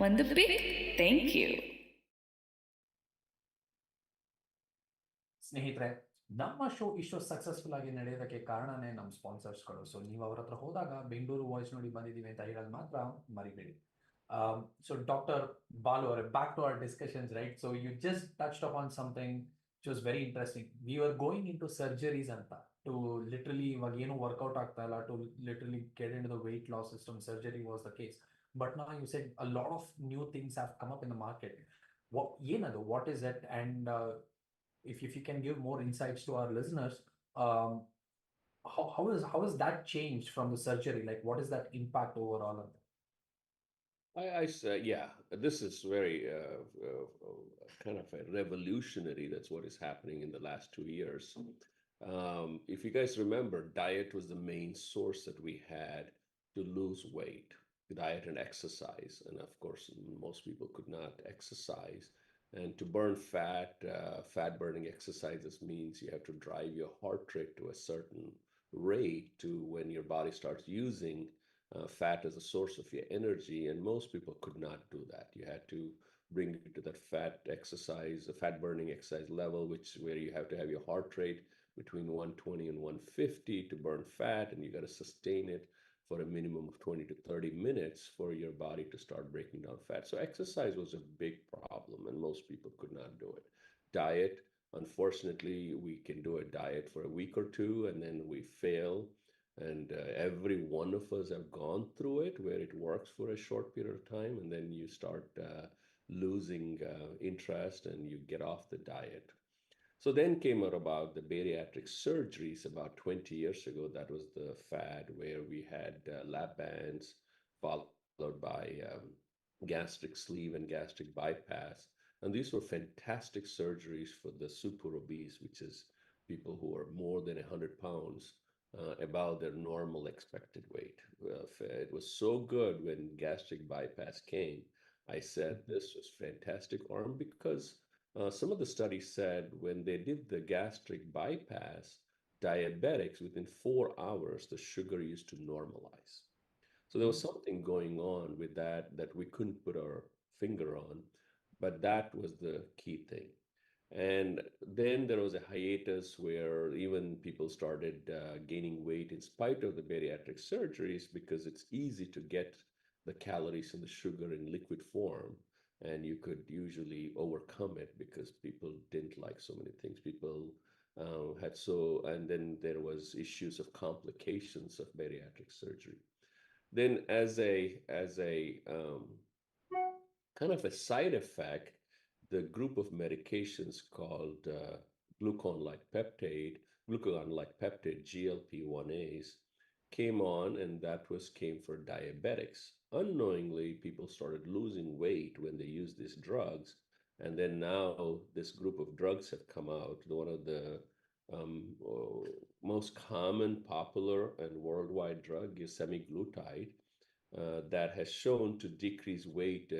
ಒಂದು ಬಿಗ್ ಥ್ಯಾಂಕ್ ಯು. ಸ್ನೇಹಿತರೆ, ನಮ್ಮ ಶೋ ಇಷ್ಟು ಸಕ್ಸಸ್ಫುಲ್ ಆಗಿ ನಡೆಯೋದಕ್ಕೆ ಕಾರಣನೇ ನಮ್ಮ ಸ್ಪಾನ್ಸರ್ಸ್ಗಳು. ಸೊ ನೀವು ಅವ್ರ ಹತ್ರ ಹೋದಾಗ ಬೆಂಗಳೂರು ವಾಯ್ಸ್ ನೋಡಿ ಬಂದಿದ್ದೀವಿ ಅಂತ ಹೇಳೋದು ಮಾತ್ರ ಮರಿಬೇಡಿ. So Dr. Balu, back to our discussions, right? So you just touched upon something which was very interesting. We were going into surgeries anta to literally iವಾಗ ಏನು ವರ್ಕೌಟ್ ಆಗ್ತಾ ಇಲ್ಲ, to literally get into the weight loss system. Surgery was the case, but now you said a lot of new things have come up in the market. What is it? And if you can give more insights to our listeners, how is that changed from the surgery? Like, what is that impact overall of that? I say, yeah, this is very kind of a revolutionary. That's what is happening in the last 2 years. If you guys remember, diet was the main source that we had to lose weight, diet and exercise. And of course, most people could not exercise. And to burn fat, fat burning exercises means you have to drive your heart rate to a certain rate to when your body starts using fat as a source of your energy. And most people could not do that. You had to bring it to that fat exercise, a fat burning exercise level, which where you have to have your heart rate between 120 and 150 to burn fat, and you got to sustain it for a minimum of 20 to 30 minutes for your body to start breaking down fat. So exercise was a big problem, and most people could not do it. Diet, unfortunately, we can do a diet for a week or two, and then we fail. And every one of us have gone through it where it works for a short period of time, and then you start losing interest and you get off the diet. So then came out about the bariatric surgeries about 20 years ago. That was the fad where we had lap bands followed by gastric sleeve and gastric bypass. And these were fantastic surgeries for the super obese, which is people who are more than 100 pounds above their normal expected weight. It was so good when gastric bypass came. I said this was fantastic arm because some of the studies said when they did the gastric bypass, diabetics within 4 hours, the sugar used to normalize. So there was something going on with that that we couldn't put our finger on, but that was the key thing. And then there was a hiatus where even people started gaining weight in spite of the bariatric surgeries because it's easy to get the calories and the sugar in liquid form. And you could usually overcome it because people didn't like so many things. People had so, and then there was issues of complications of bariatric surgery. Then as a kind of a side effect, the group of medications called glucagon-like peptide, GLP-1As, came on, and that was came for diabetics. Unknowingly, people started losing weight when they used these drugs, and then now this group of drugs have come out. One of the most common, popular, and worldwide drug is semaglutide, that has shown to decrease weight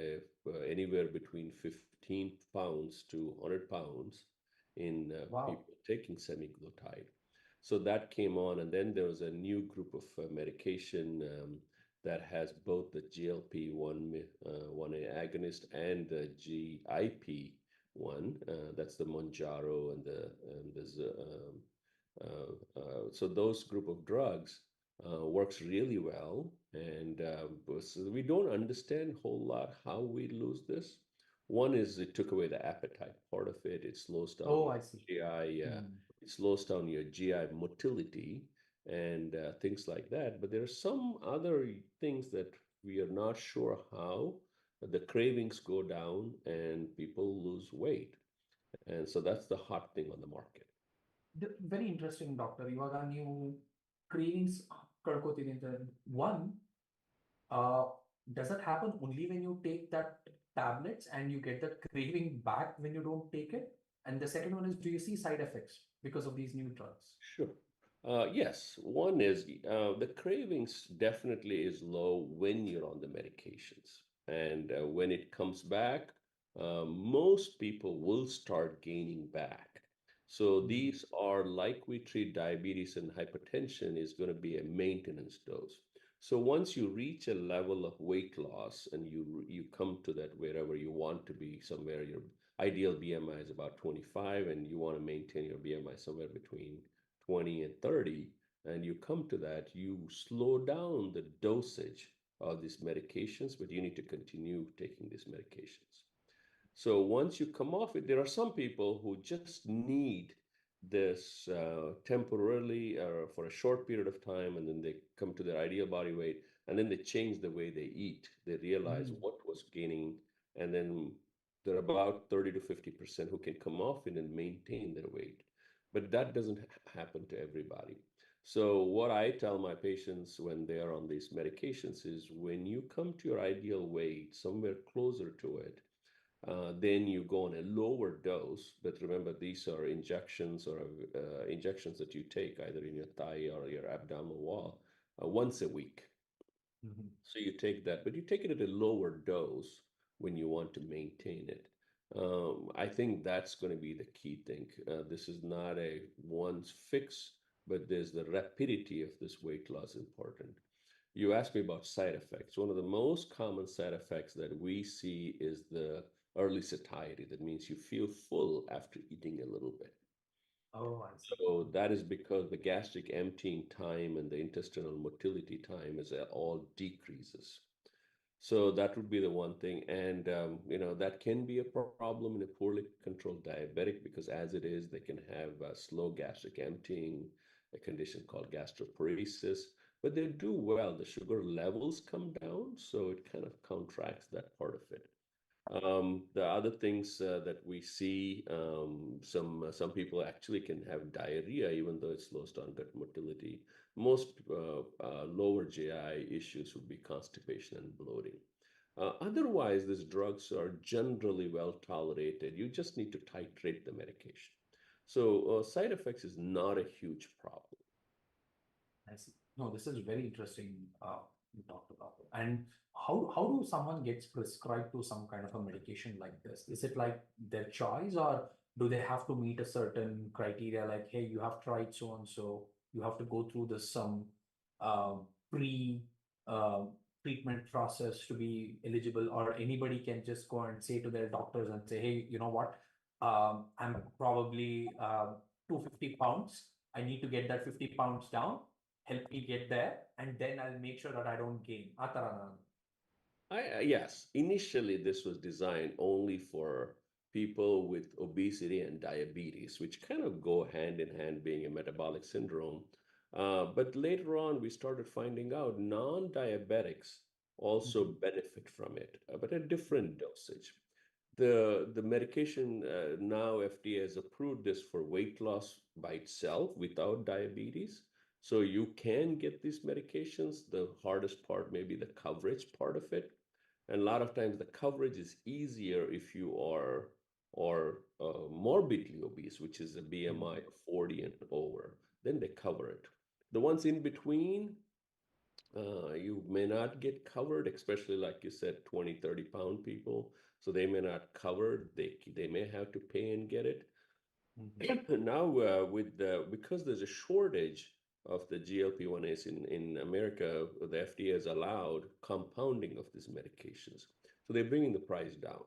anywhere between 15 pounds to 100 pounds in Wow. people taking semaglutide. So that came on, and then there was a new group of medication that has both the GLP-1 agonist and the GIP-1. That's the Monjaro so those group of drugs works really well, and so we don't understand a whole lot how we lose this. One is it took away the appetite part of it. It slows down Oh, I see. GI. Hmm. It slows down your GI motility and things like that. But there are some other things that we are not sure how the cravings go down and people lose weight. And so that's the hot thing on the market. Very interesting, doctor. ಇವಾಗ ನೀವು cravings ಕಳ್ಕೊತೀನಿ ಅಂತ one, uh, does that happen only when you take that tablets and you get the craving back when you don't take it? And the second one is, do you see side effects because of these new drugs? Sure. Yes, one is the cravings definitely is low when you're on the medications. And when it comes back, most people will start gaining back. So Hmm. these are like we treat diabetes and hypertension is going to be a maintenance dose. So once you reach a level of weight loss and you come to that wherever you want to be, somewhere your ideal BMI is about 25 and you want to maintain your BMI somewhere between 20 and 30, and you come to that, you slow down the dosage of these medications, but you need to continue taking these medications. So once you come off it, there are some people who just need this temporarily or for a short period of time, and then they come to their ideal body weight, and then they change the way they eat. They realize Hmm. what was gaining, and then there are about 30 to 50% who can come off it and maintain their weight. But that doesn't happen to everybody. So what I tell my patients when they are on these medications is when you come to your ideal weight, somewhere closer to it, Then you go on a lower dose, but remember these are injections or injections that you take either in your thigh or your abdominal wall once a week. Mhm. So you take that, but you take it at a lower dose when you want to maintain it. I think that's going to be the key thing. This is not a once fix, but there's the rapidity of this weight loss important. You asked me about side effects. One of the most common side effects that we see is the early satiety. That means you feel full after eating a little bit. Oh, I see. So that is because the gastric emptying time and the intestinal motility time is all decreases. So that would be the one thing, and that can be a problem in a poorly controlled diabetic because as it is, they can have slow gastric emptying, a condition called gastroparesis. But they do well. The sugar levels come down, so it kind of counteracts that part of it. The other things that we see, some people actually can have diarrhea even though it slows down gut motility. Most lower GI issues would be constipation and bloating. Otherwise, these drugs are generally well tolerated. You just need to titrate the medication. So side effects is not a huge problem. I see. No, this is very interesting. You talked about it. And how do someone gets prescribed to some kind of a medication like this? Is it like their choice, or do they have to meet a certain criteria? Like, hey, you have tried so and so, you have to go through this some pre uh, treatment process to be eligible, or anybody can just go and say to their doctors and say, hey, you know what? I'm probably 250 pounds. I need to get that 50 pounds down, help me get there, and then I'll make sure that I don't gain. Yes, initially this was designed only for people with obesity and diabetes, which kind of go hand in hand being a metabolic syndrome. But later on, we started finding out non-diabetics also benefit from it, but at different dosage. The medication now FDA has approved this for weight loss by itself without diabetes. So you can get these medications. The hardest part may be the coverage part of it. And a lot of times the coverage is easier if you are or morbidly obese, which is a BMI of 40 and over, then they cover it. The ones in between, you may not get covered, especially like you said, 20, 30-pound people. So they may not cover, they may have to pay and get it. Now, because there's a shortage of the GLP-1s in America, the FDA has allowed compounding of these medications. So they're bringing the price down.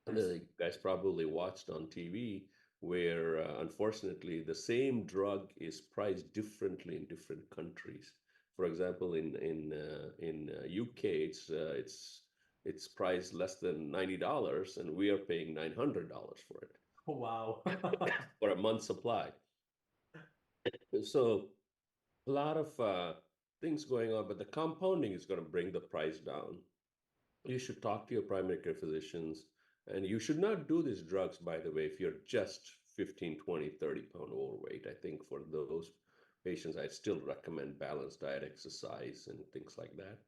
And you guys probably watched on TV where, unfortunately, the same drug is priced differently in different countries. For example, in UK, it's priced less than $90, and we are paying $900 for it. Oh, wow. For a month's supply. So a lot of things going on, but the compounding is going to bring the price down. You should talk to your primary care physicians, and you should not do these drugs, by the way, if you're just 15, 20, 30-pound overweight. I think for those patients, I still recommend balanced diet, exercise, and things like that.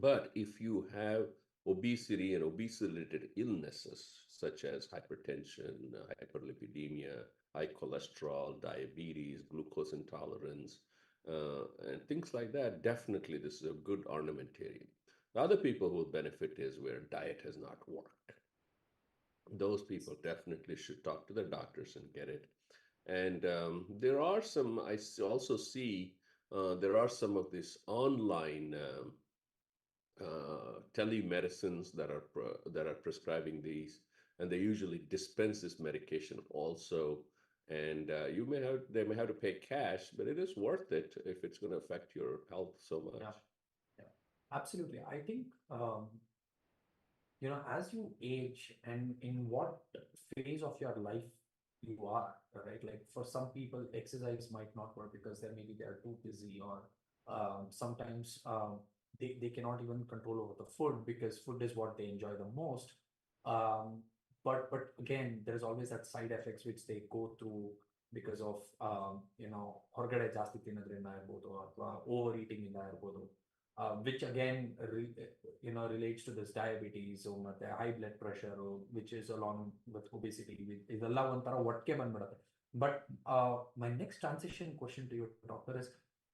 But if you have obesity and obesity-related illnesses such as hypertension, hyperlipidemia, high cholesterol, diabetes, glucose intolerance, and things like that, definitely this is a good armamentarium. The other people who will benefit is where diet has not worked. Those people definitely should talk to their doctors and get it. And there are some, also see there are some of these online telemedicines that are prescribing these, and they usually dispense this medication also. And they may have to pay cash, but it is worth it if it's going to affect your health so much. Yeah, yeah, absolutely. I think as you age and in what phase of your life you are, right? Like for some people, exercise might not work because they're too busy, or sometimes they cannot even control over the food because food is what they enjoy the most. Um, but again, there's always that side effects which they go through because of ಹೊರಗಡೆ ಜಾಸ್ತಿ ತಿನ್ನೋದ್ರಿಂದ ಇರ್ಬೋದು ಅಥವಾ over eating ಇಂದ ಇರ್ಬೋದು. which again, relates to this diabetes, ಮತ್ತೆ high blood pressure, which is along with obesity. ಇದೆಲ್ಲ ಒಂಥರ ಒಟ್ಟಿಗೆ ಬಂದ್ಬಿಡುತ್ತೆ. But my next transition question to you, doctor, is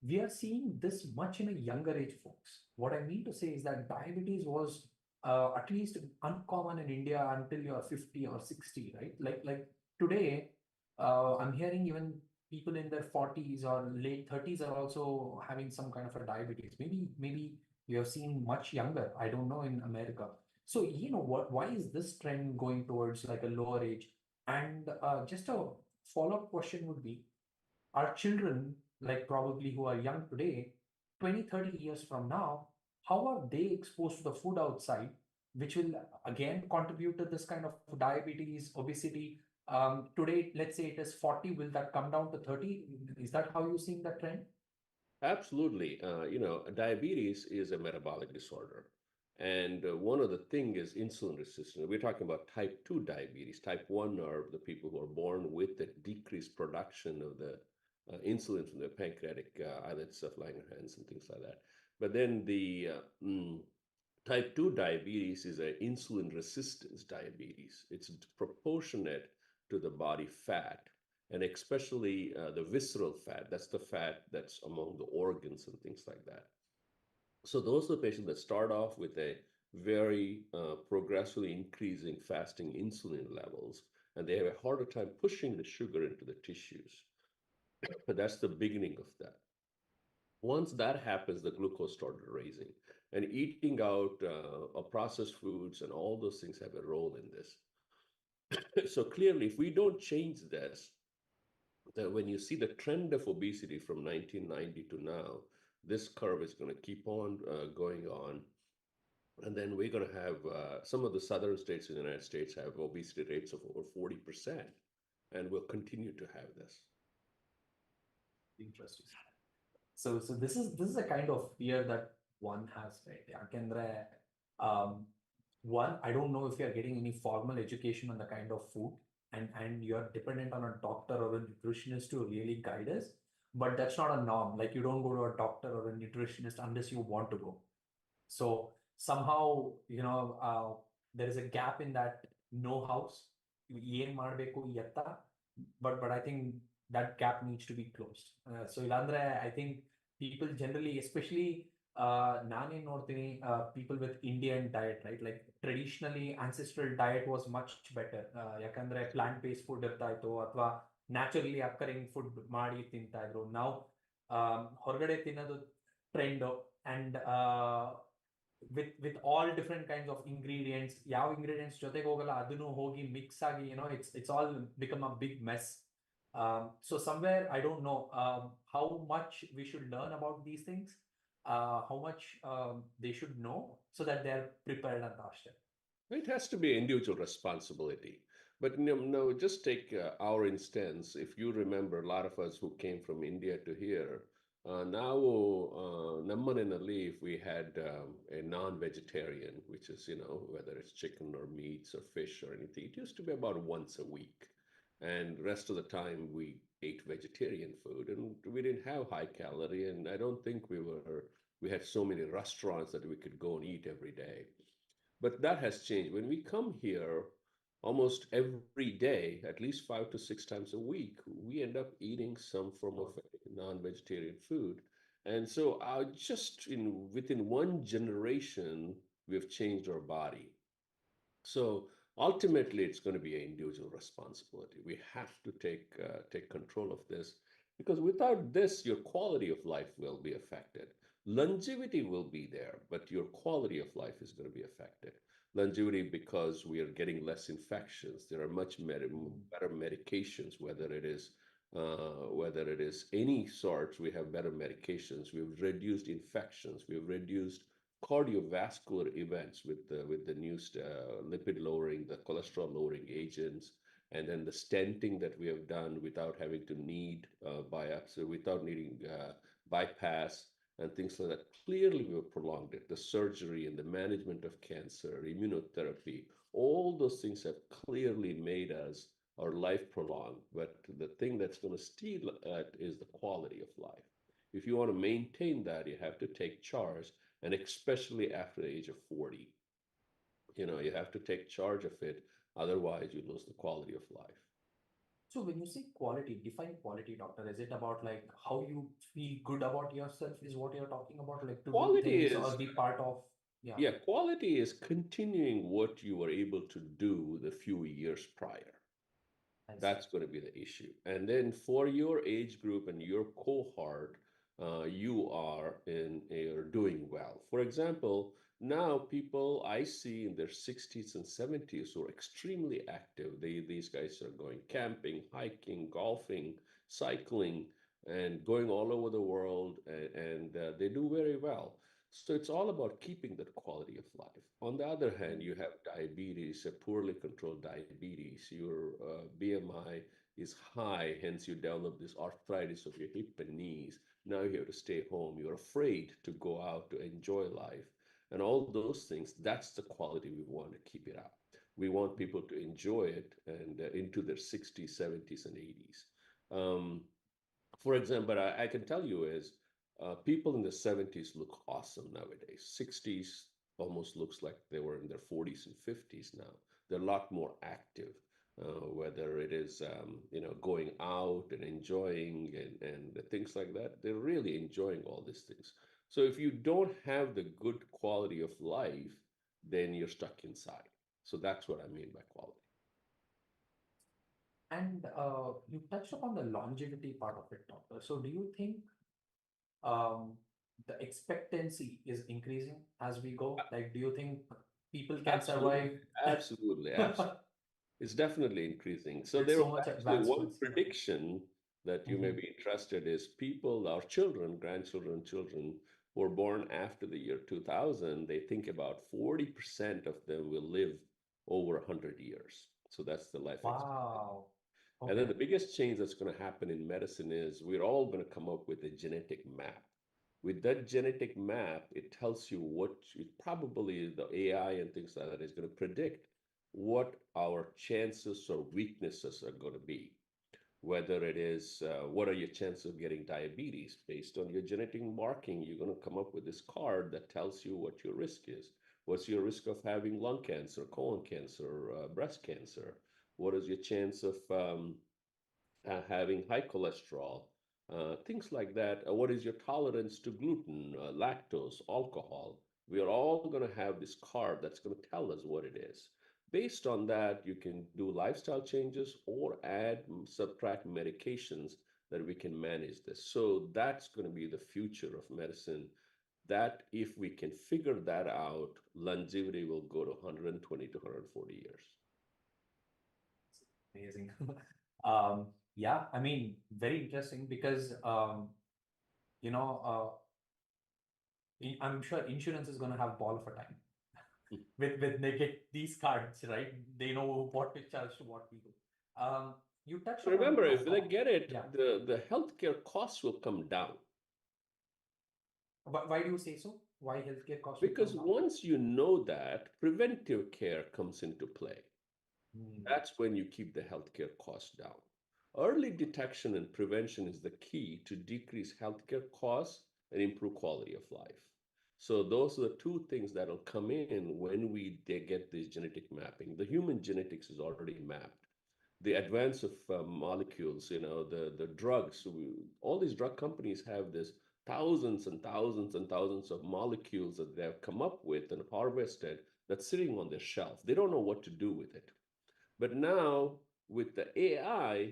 we are seeing this much in a younger age, folks. What I mean to say is that diabetes was at least uncommon in India until you're 50 or 60, right? Like today, I'm hearing even people in their 40s or late 30s are also having some kind of a diabetes. Maybe you have seen much younger. I don't know in America. So why is this trend going towards like a lower age? And just a follow-up question would be, our children, like probably who are young today, 20-30 years from now, how are they exposed to the food outside, which will again contribute to this kind of diabetes, obesity? Today, let's say it is 40, will that come down to 30? Is that how you're seeing that trend? Absolutely. Diabetes is a metabolic disorder. And one of the things is insulin resistance. We're talking about type 2 diabetes. Type 1 are the people who are born with the decreased production of the insulin from the pancreatic islets of Langerhans and things like that. But then the type 2 diabetes is an insulin resistance diabetes. It's proportionate to the body fat, and especially the visceral fat. That's the fat that's among the organs and things like that. So those are the patients that start off with a very progressively increasing fasting insulin levels, and they have a harder time pushing the sugar into the tissues. But that's the beginning of that. Once that happens, the glucose started raising, and eating out processed foods and all those things have a role in this. So clearly, if we don't change this, that when you see the trend of obesity from 1990 to now, this curve is going to keep on going on. And then we're going to have some of the southern states in the United States have obesity rates of over 40%, and we'll continue to have this. Interesting. So this is a kind of fear that one has, right? Yakandre, one, I don't know if you're getting any formal education on the kind of food, and you're dependent on a doctor or a nutritionist to really guide us. But that's not a norm. Like, you don't go to a doctor or a nutritionist unless you want to go. So somehow, there is a gap in that know-hows. But I think that gap needs to be closed. So ilandre, I think people generally, especially ನಾನೇನ್ ನೋಡ್ತೀನಿ, people with Indian diet, right? Like traditionally ancestral diet was much better. ಯಾಕಂದ್ರೆ plant based food ಇರ್ತಾ ಇತ್ತು, ಅಥವಾ naturally ಅಕ್ಕರಿಂಗ್ food ಮಾಡಿ ತಿಂತಾ ಇದ್ರು. ನಾವು ಹೊರಗಡೆ ತಿನ್ನೋದು trend, and with all different kinds of ingredients. ಯಾವ ingredients ಜೊತೆಗೆ ಹೋಗಲ್ಲ ಅದನ್ನು ಹೋಗಿ ಮಿಕ್ಸ್ ಆಗಿ, it's all become a big mess. So somewhere, I don't know how much we should learn about these things, how much they should know, so that they're prepared and ashte. It has to be individual responsibility. But no, just take our instance. If you remember, a lot of us who came from India to here, now nammanenalli, if we had a non-vegetarian, which is, whether it's chicken or meats or fish or anything, it used to be about once a week. And rest of the time we ate vegetarian food, and we didn't have high calorie. And I don't think we had so many restaurants that we could go and eat every day. But that has changed. When we come here, almost every day, at least 5 to 6 times a week, we end up eating some form of non-vegetarian food. And so within one generation, we've changed our body. So ultimately, it's going to be an individual responsibility. We have to take control of this, because without this, your quality of life will be affected. Longevity will be there, but your quality of life is going to be affected. Longevity because we are getting less infections. There are much better medications, whether it is any sorts. We have better medications. We've reduced infections. We've reduced cardiovascular events with the new lipid lowering, the cholesterol lowering agents, and then the stenting that we have done without having to need biopsy, without needing bypass and things like that. Clearly, we have prolonged it. The surgery and the management of cancer, immunotherapy, all those things have clearly made our life prolonged. But the thing that's going to steal it is the quality of life. If you want to maintain that, you have to take charge. and especially after the age of 40. You have to take charge of it, otherwise you lose the quality of life. So when you say quality, define quality, doctor. Is it about like how you feel good about yourself is what you're talking about, like to do Quality things or is, be part of? Yeah, yeah, quality is continuing what you were able to do the few years prior. I see. That's going to be the issue. And then for your age group and your cohort, you are doing well. For example, now people I see in their 60s and 70s who are extremely active. These guys are going camping, hiking, golfing, cycling, and going all over the world, and they do very well. So it's all about keeping that quality of life. On the other hand, you have diabetes, a poorly controlled diabetes. Your BMI is high, hence you develop this arthritis of your hip and knees. Now you have to stay home. You're afraid to go out to enjoy life. And all those things, that's the quality we want to keep it up. We want people to enjoy it and into their 60s, 70s, and 80s. Um, for example, I can tell you is people in the 70s look awesome nowadays. 60s almost looks like they were in their 40s and 50s now. They're a lot more active, whether it is going out and enjoying and things like that. They're really enjoying all these things. So if you don't have the good quality of life, then you're stuck inside. So that's what I mean by quality. And you touched upon the longevity part of it, doctor. So do you think um, the expectancy is increasing as we go? Like, do you think people can Absolutely, survive absolutely, absolutely. It's definitely increasing. So with there so was much actually one advancements? prediction that you may Mhm. be interested is people, our children, grandchildren, children who were born after the year 2000, they think about 40% of them will live over 100 years. So that's the life expectancy. Wow. And then Okay. the biggest change that's going to happen in medicine is we're all going to come up with a genetic map. With that genetic map, it tells you probably the AI and things like that is going to predict what our chances or weaknesses are going to be. Whether it is, what are your chances of getting diabetes based on your genetic marking? You're going to come up with this card that tells you what your risk is. What's your risk of having lung cancer, colon cancer, breast cancer? What is your chance of having high cholesterol, things like that. What is your tolerance to gluten, lactose, alcohol? We are all going to have this card that's going to tell us what it is. Based on that, you can do lifestyle changes or add, subtract medications that we can manage this. So that's going to be the future of medicine. That if we can figure that out, longevity will go to 120 to 140 years. Amazing. Yeah, I mean, very interesting because you know, I'm sure insurance is going to have ball for time with they get these cards, right? They know what to charge to what people. You touched upon Remember, if they alcohol. get it, Yeah. the healthcare costs will come down. Why do you say so? Why healthcare costs will Because come down? once you know that, preventive care comes into play. Hmm. That's when you keep the healthcare costs down. Early detection and prevention is the key to decrease healthcare costs and improve quality of life. So those are the two things that'll come in when they get this genetic mapping. The human genetics is already mapped. The advance of molecules, the drugs, all these drug companies have this thousands and thousands and thousands of molecules that they have come up with and harvested that's sitting on their shelf. They don't know what to do with it. But now with the AI,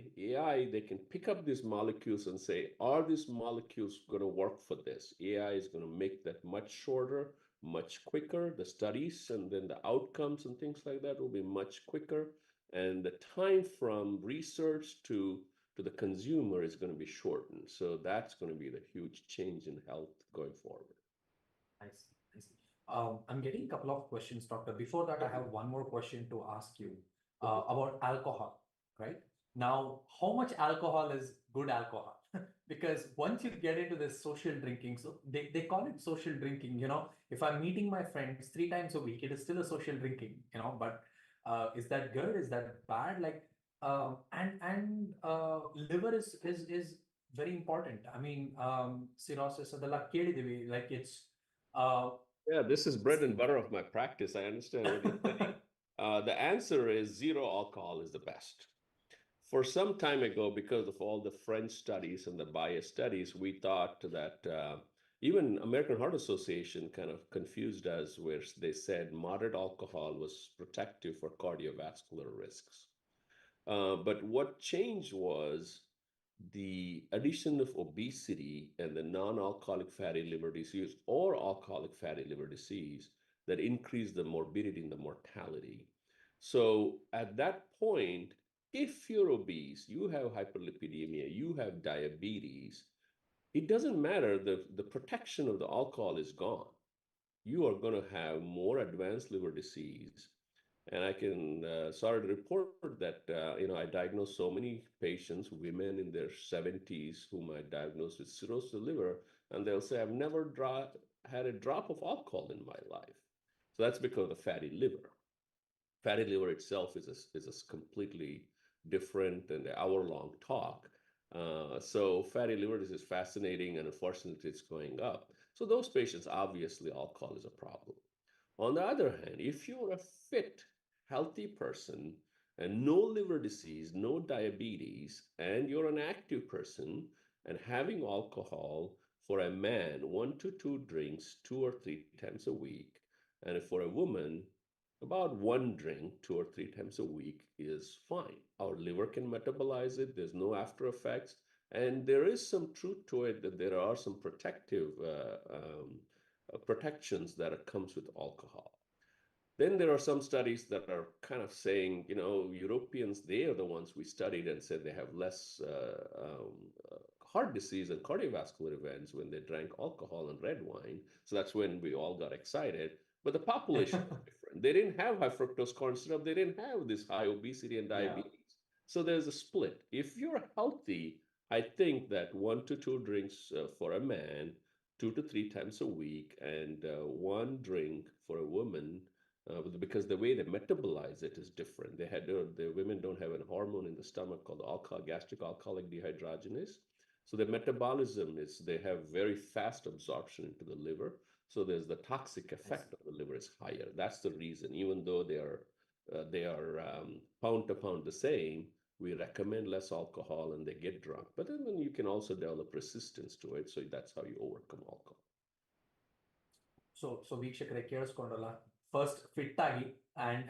they can pick up these molecules and say, are these molecules going to work for this? AI is going to make that much shorter, much quicker. The studies and then the outcomes and things like that will be much quicker. And the time from research to the consumer is going to be shortened. So that's going to be the huge change in health going forward. I see. I see. I'm getting a couple of questions, doctor. Before that, I have one more question to ask you about alcohol, right? Now, how much alcohol is good alcohol? Because once you get into this social drinking, so they call it social drinking, if I'm meeting my friends 3 times a week, it is still a social drinking, but is that good? Is that bad? Like, and liver is very important. I mean, cirrhosis, ಅದೆಲ್ಲ ಕೇಳಿದೀವಿ, like it's Uh, Yeah, this is bread and butter of my practice. I understand what you're saying. The answer is zero alcohol is the best. For some time ago, because of all the French studies and the bias studies, we thought that even American Heart Association kind of confused us, where they said moderate alcohol was protective for cardiovascular risks. But what changed was the addition of obesity and the non-alcoholic fatty liver disease or alcoholic fatty liver disease that increased the morbidity and the mortality. So at that point, if you're obese, you have hyperlipidemia, you have diabetes, it doesn't matter, the protection of the alcohol is gone. You are going to have more advanced liver disease. And I can sorry to report that I diagnosed so many patients, women in their 70s, whom I diagnosed with cirrhosis of the liver, and they'll say, "I've never had a drop of alcohol in my life." So that's because of the fatty liver. Fatty liver itself is a completely different and hour-long talk. So fatty liver disease is fascinating, and unfortunately, it's going up. So those patients, obviously, alcohol is a problem. On the other hand, if you're a fit, healthy person and no liver disease, no diabetes, and you're an active person and having alcohol for a man, 1 to 2 drinks 2 or 3 times a week, and for a woman, about one drink 2 or 3 times a week is fine. Our liver can metabolize it, there's no after effects, and there is some truth to it that there are some protections that comes with alcohol. Then there are some studies that are kind of saying, Europeans, they are the ones we studied and said they have less heart disease and cardiovascular events when they drank alcohol and red wine. So that's when we all got excited. But the population was different. They didn't have high fructose corn syrup. They didn't have this high obesity and yeah. diabetes. So there's a split. If you're healthy, I think that 1 to 2 drinks for a man, 2 to 3 times a week, and one drink for a woman, because the way they metabolize it is different. The women don't have a hormone in the stomach called gastric alcoholic dehydrogenase. So their metabolism is, they have very fast absorption into the liver. So there's the toxic effect of the liver is higher. That's the reason. Even though they are pound to pound the same, we recommend less alcohol and they get drunk. But then you can also develop resistance to it. So that's how you overcome alcohol. So ವೀಕ್ಷಕರೇ ಕೇಳಿಸ್ಕೊಂಡ್ರಲ್ಲ, first fit ಆಗಿ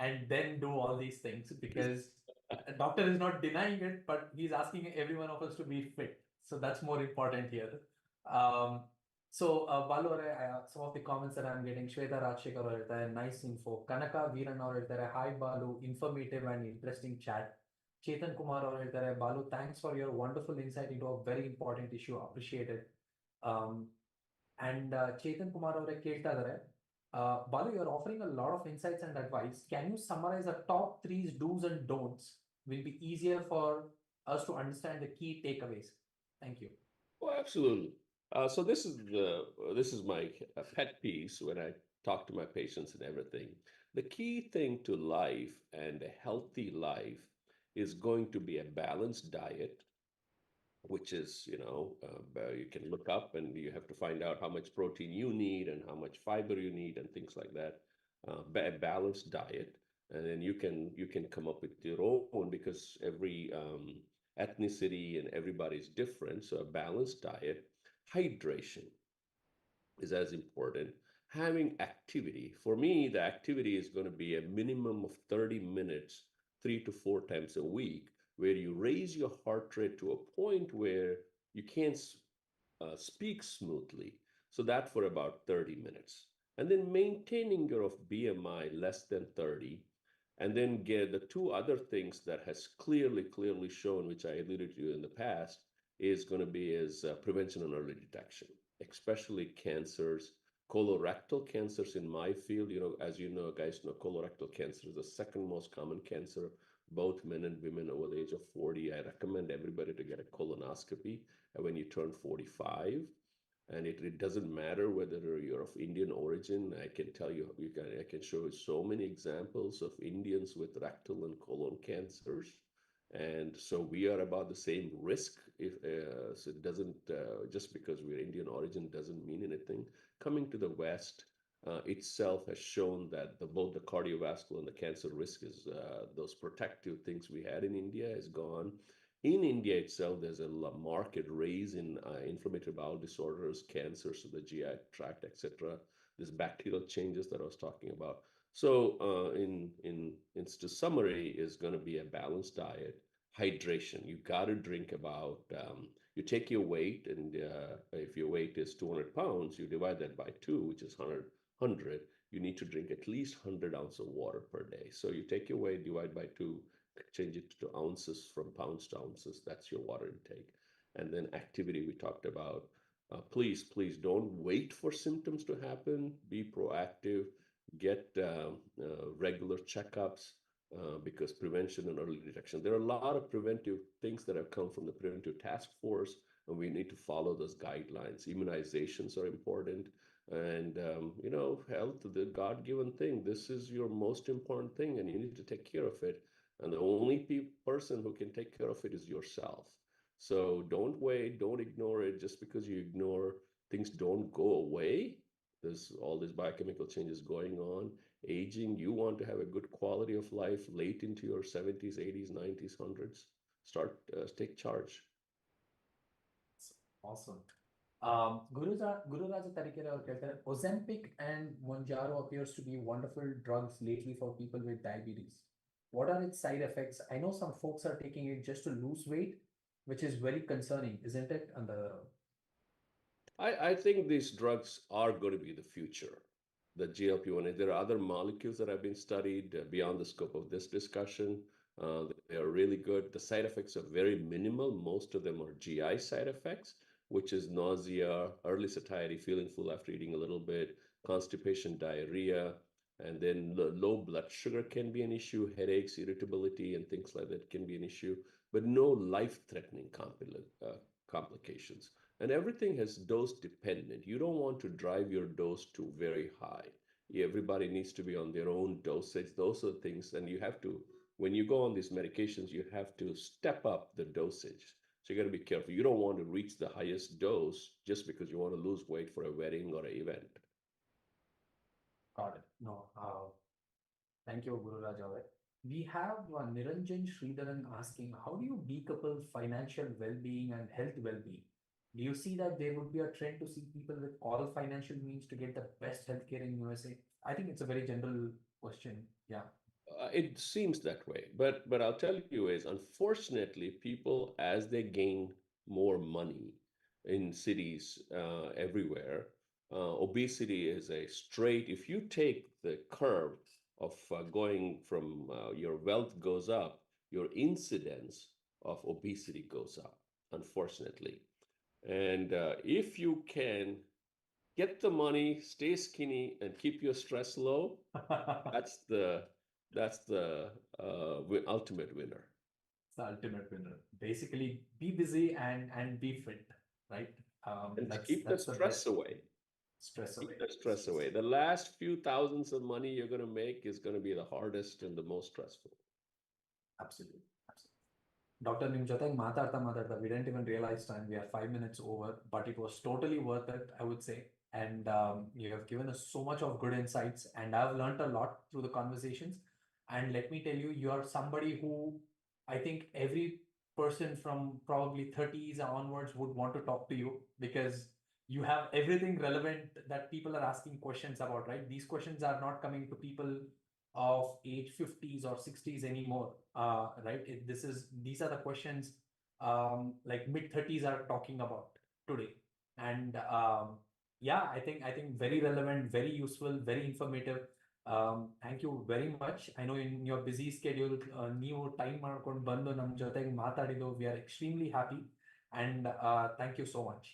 and then do all these things, because doctor is not denying it, but he's asking every one of us to be fit. So that's more important here. Um, Balu ಅವರೇ, some of the comments that I'm getting, Shweta Rajashekar ಅವರು ಹೇಳ್ತಾರೆ nice info. ಕನಕ ವೀರಣ್ಣ ಅವರು ಹೇಳ್ತಾರೆ hi Balu, informative and interesting chat. Chetan Kumar ಅವರು ಹೇಳ್ತಾರೆ Balu, thanks for your wonderful insight into a very important issue, appreciated. Um, and Chetan Kumar ಅವರೇ ಕೇಳ್ತಾ ಇದ್ದಾರೆ, Balu, you're offering a lot of insights and advice. Can you summarize the top 3 do's and don'ts? Will be easier for us to understand the key takeaways. Thank you. Oh, absolutely. So this is my pet piece when I talk to my patients and everything. The key thing to life and a healthy life is going to be a balanced diet, which is, you can look up and you have to find out how much protein you need and how much fiber you need and things like that. A balanced diet, and then you can come up with your own, because every ethnicity and everybody's different. So a balanced diet, hydration is as important. Having activity. For me, the activity is going to be a minimum of 30 minutes, 3 to 4 times a week, where you raise your heart rate to a point where you can't speak smoothly. So that for about 30 minutes. And then maintaining your BMI less than 30. And then get the two other things that has clearly shown, which I alluded to in the past, is going to be prevention and early detection, especially cancers, colorectal cancers in my field. As guys know, colorectal cancer is the second most common cancer, both men and women over the age of 40. I recommend everybody to get a colonoscopy when you turn 45. And it doesn't matter whether you're of Indian origin. I can tell you, I can show you so many examples of Indians with rectal and colon cancers. And so we are about the same risk. If so, it doesn't just because we're Indian origin doesn't mean anything. Coming to the West itself has shown that both the cardiovascular and the cancer risk is those protective things we had in India is gone. In India itself, there's a marked raise in inflammatory bowel disorders, cancers of the GI tract, etc. There's bacterial changes that I was talking about. So, in summary, is going to be a balanced diet, hydration. You got to drink about. You take your weight, and if your weight is 200 pounds, you divide that by two, which is 100. You need to drink at least 100 ounces of water per day. So you take your weight, divide by two, change it to ounces from pounds to ounces. That's your water intake. And then activity we talked about. Please don't wait for symptoms to happen. Be proactive. Get regular checkups because prevention and early detection. There are a lot of preventive things that have come from the preventive task force, and we need to follow those guidelines. Immunizations are important. And health, the God-given thing. This is your most important thing, and you need to take care of it. And the only person who can take care of it is yourself. So don't wait, don't ignore it. Just because you ignore, things don't go away. There's all these biochemical changes going on. Aging, you want to have a good quality of life late into your 70s, 80s, 90s, 100s. Take charge. Awesome. Gururaja Tarikere ಅವರು ಕೇಳ್ತಾರೆ, Ozempic and Monjaro appears to be wonderful drugs lately for people with diabetes. What are its side effects? I know some folks are taking it just to lose weight, which is very concerning, isn't it? And I think these drugs are going to be the future. The GLP-1, there are other molecules that have been studied beyond the scope of this discussion. They are really good. The side effects are very minimal. Most of them are GI side effects, which is nausea, early satiety, feeling full after eating a little bit, constipation, diarrhea, and then low blood sugar can be an issue, headaches, irritability, and things like that can be an issue, but no life-threatening complications. And everything is dose dependent. You don't want to drive your dose to very high. Everybody needs to be on their own dosage. Those are the things, and you have to, when you go on these medications, you have to step up the dosage. So you got to be careful. You don't want to reach the highest dose just because you want to lose weight for a wedding or an event. got it. No, thank you, Gururaja. We have Niranjan Sridharan asking, how do you decouple financial well-being and health well-being? Do you see that there would be a trend to see people with all financial means to get the best healthcare in USA? I think it's a very general question. Yeah. It seems that way, but I'll tell you is, unfortunately, people, as they gain more money in cities everywhere, obesity is a straight. If you take the curve of going from your wealth goes up, your incidence of obesity goes up, unfortunately. And if you can get the money, stay skinny, and keep your stress low, that's the ultimate winner. It's the ultimate winner. Basically, be busy and be fit, right? And keep the stress away. Keep the stress away. The last few thousands of money you're going to make is going to be the hardest and the most stressful. Absolutely. Doctor, ನಿಮ್ಮ ಜೊತೆಗೆ ಮಾತಾಡ್ತಾ we didn't even realize time. We are 5 minutes over, but it was totally worth it, I would say. And you have given us so much of good insights, and I've learned a lot through the conversations. And let me tell you, you are somebody who I think every person from probably 30s onwards would want to talk to you, because you have everything relevant that people are asking questions about, right? These questions are not coming to people of age 50s or 60s anymore, right? These are the questions like mid 30s are talking about today. And yeah, I think very relevant, very useful, very informative. Thank you very much. I know in your busy schedule, ನೀವು time ಮಾಡ್ಕೊಂಡು ಬಂದು ನಮ್ಮ ಜೊತೆಗೆ ಮಾತಾಡಿದ್ದು, we are extremely happy, and thank you so much.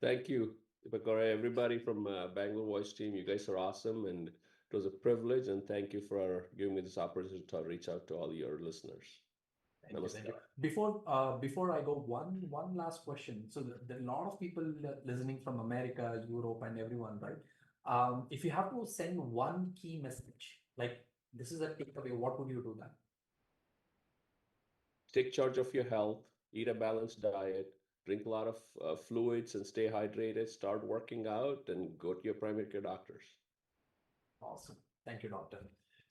Thank you, Dipakara. Everybody from Bengaluru Voice team, you guys are awesome, and it was a privilege, and thank you for giving me this opportunity to reach out to all your listeners. Thank you. Before I go, one last question. So there are a lot of people listening from America, Europe, and everyone, right? If you have to send one key message, like this is a takeaway, what would you do then? take charge of your health, eat a balanced diet, drink a lot of fluids and stay hydrated, start working out, and go to your primary care doctors. Awesome. Thank you, doctor.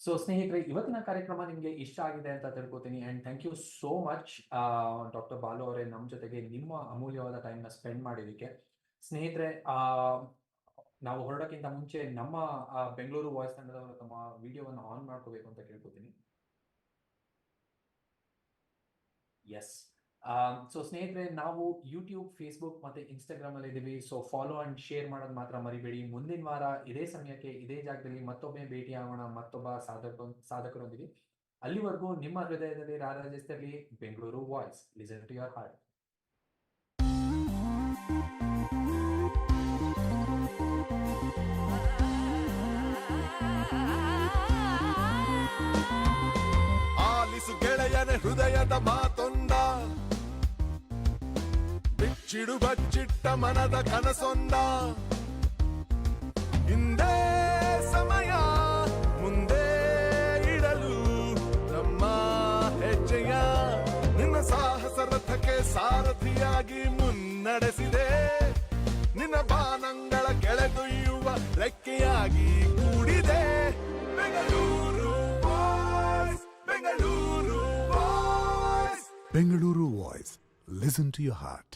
So ಸ್ನೇಹಿತರೆ, ಇವತ್ತಿನ ಕಾರ್ಯಕ್ರಮ ನಿಮಗೆ ಇಷ್ಟ ಆಗಿದೆ ಅಂತ ತಿಳ್ಕೊತೀನಿ. And thank you so much doctor Balu ಅವರೇ ನಮ್ಮ ಜೊತೆಗೆ ನಿಮ್ಮ ಅಮೂಲ್ಯವಾದ ಟೈಮ್ನ ಸ್ಪೆಂಡ್ ಮಾಡಿದ್ದಕ್ಕೆ. ಸ್ನೇಹಿತರೆ, ನಾವು ಹೊರಡೋಕ್ಕಿಂತ ಮುಂಚೆ ನಮ್ಮ ಬೆಂಗಳೂರು ವಾಯ್ಸ್ ತಂಡದವರು ತಮ್ಮ ವಿಡಿಯೋವನ್ನು ಆನ್ ಮಾಡ್ಕೋಬೇಕು ಅಂತ ಕೇಳ್ಕೊತೀನಿ. ಎಸ್. ಸೊ ಸ್ನೇಹಿತರೆ, ನಾವು ಯೂಟ್ಯೂಬ್, ಫೇಸ್ಬುಕ್ ಮತ್ತೆ ಇನ್ಸ್ಟಾಗ್ರಾಮ್ ಅಲ್ಲಿ ಇದ್ದೀವಿ. ಸೊ ಫಾಲೋ ಅಂಡ್ ಶೇರ್ ಮಾಡೋದು ಮಾತ್ರ ಮರಿಬೇಡಿ. ಮುಂದಿನ ವಾರ ಇದೇ ಸಮಯಕ್ಕೆ ಇದೇ ಜಾಗದಲ್ಲಿ ಮತ್ತೊಮ್ಮೆ ಭೇಟಿಯಾಗೋಣ ಮತ್ತೊಬ್ಬ ಸಾಧಕರೊಂದಿಗೆ. ಅಲ್ಲಿವರೆಗೂ ನಿಮ್ಮ ಹೃದಯದಲ್ಲಿ ರಾರಾಜಿಸ್ತಿರಲಿ Bengaluru voice. Listen to your heart. ಆಲಿಸು ಗೆಳೆಯನ ಹೃದಯದ ಮಾತೊಂದ, ಬಿಚ್ಚಿಡು ಬಚ್ಚಿಟ್ಟ ಮನದ ಕನಸೊಂದ. ಹಿಂದೆ ಸಮಯ ಮುಂದೆ ಇಡಲು ನಮ್ಮ ಹೆಜ್ಜೆಯ ನಿನ್ನ ಸಾಹಸ ರಥಕ್ಕೆ ಸಾರಥಿಯಾಗಿ ಮುನ್ನಡೆಸಿದೆ. ನಿನ್ನ ಬಾನಂಗಳ ಕೆಳೆದೊಯ್ಯುವ ರೆಕ್ಕೆಯಾಗಿ ಕೂಡಿದೆ. Bengaluru voice, Bengaluru voice. Bengaluru Voice. Listen to your heart.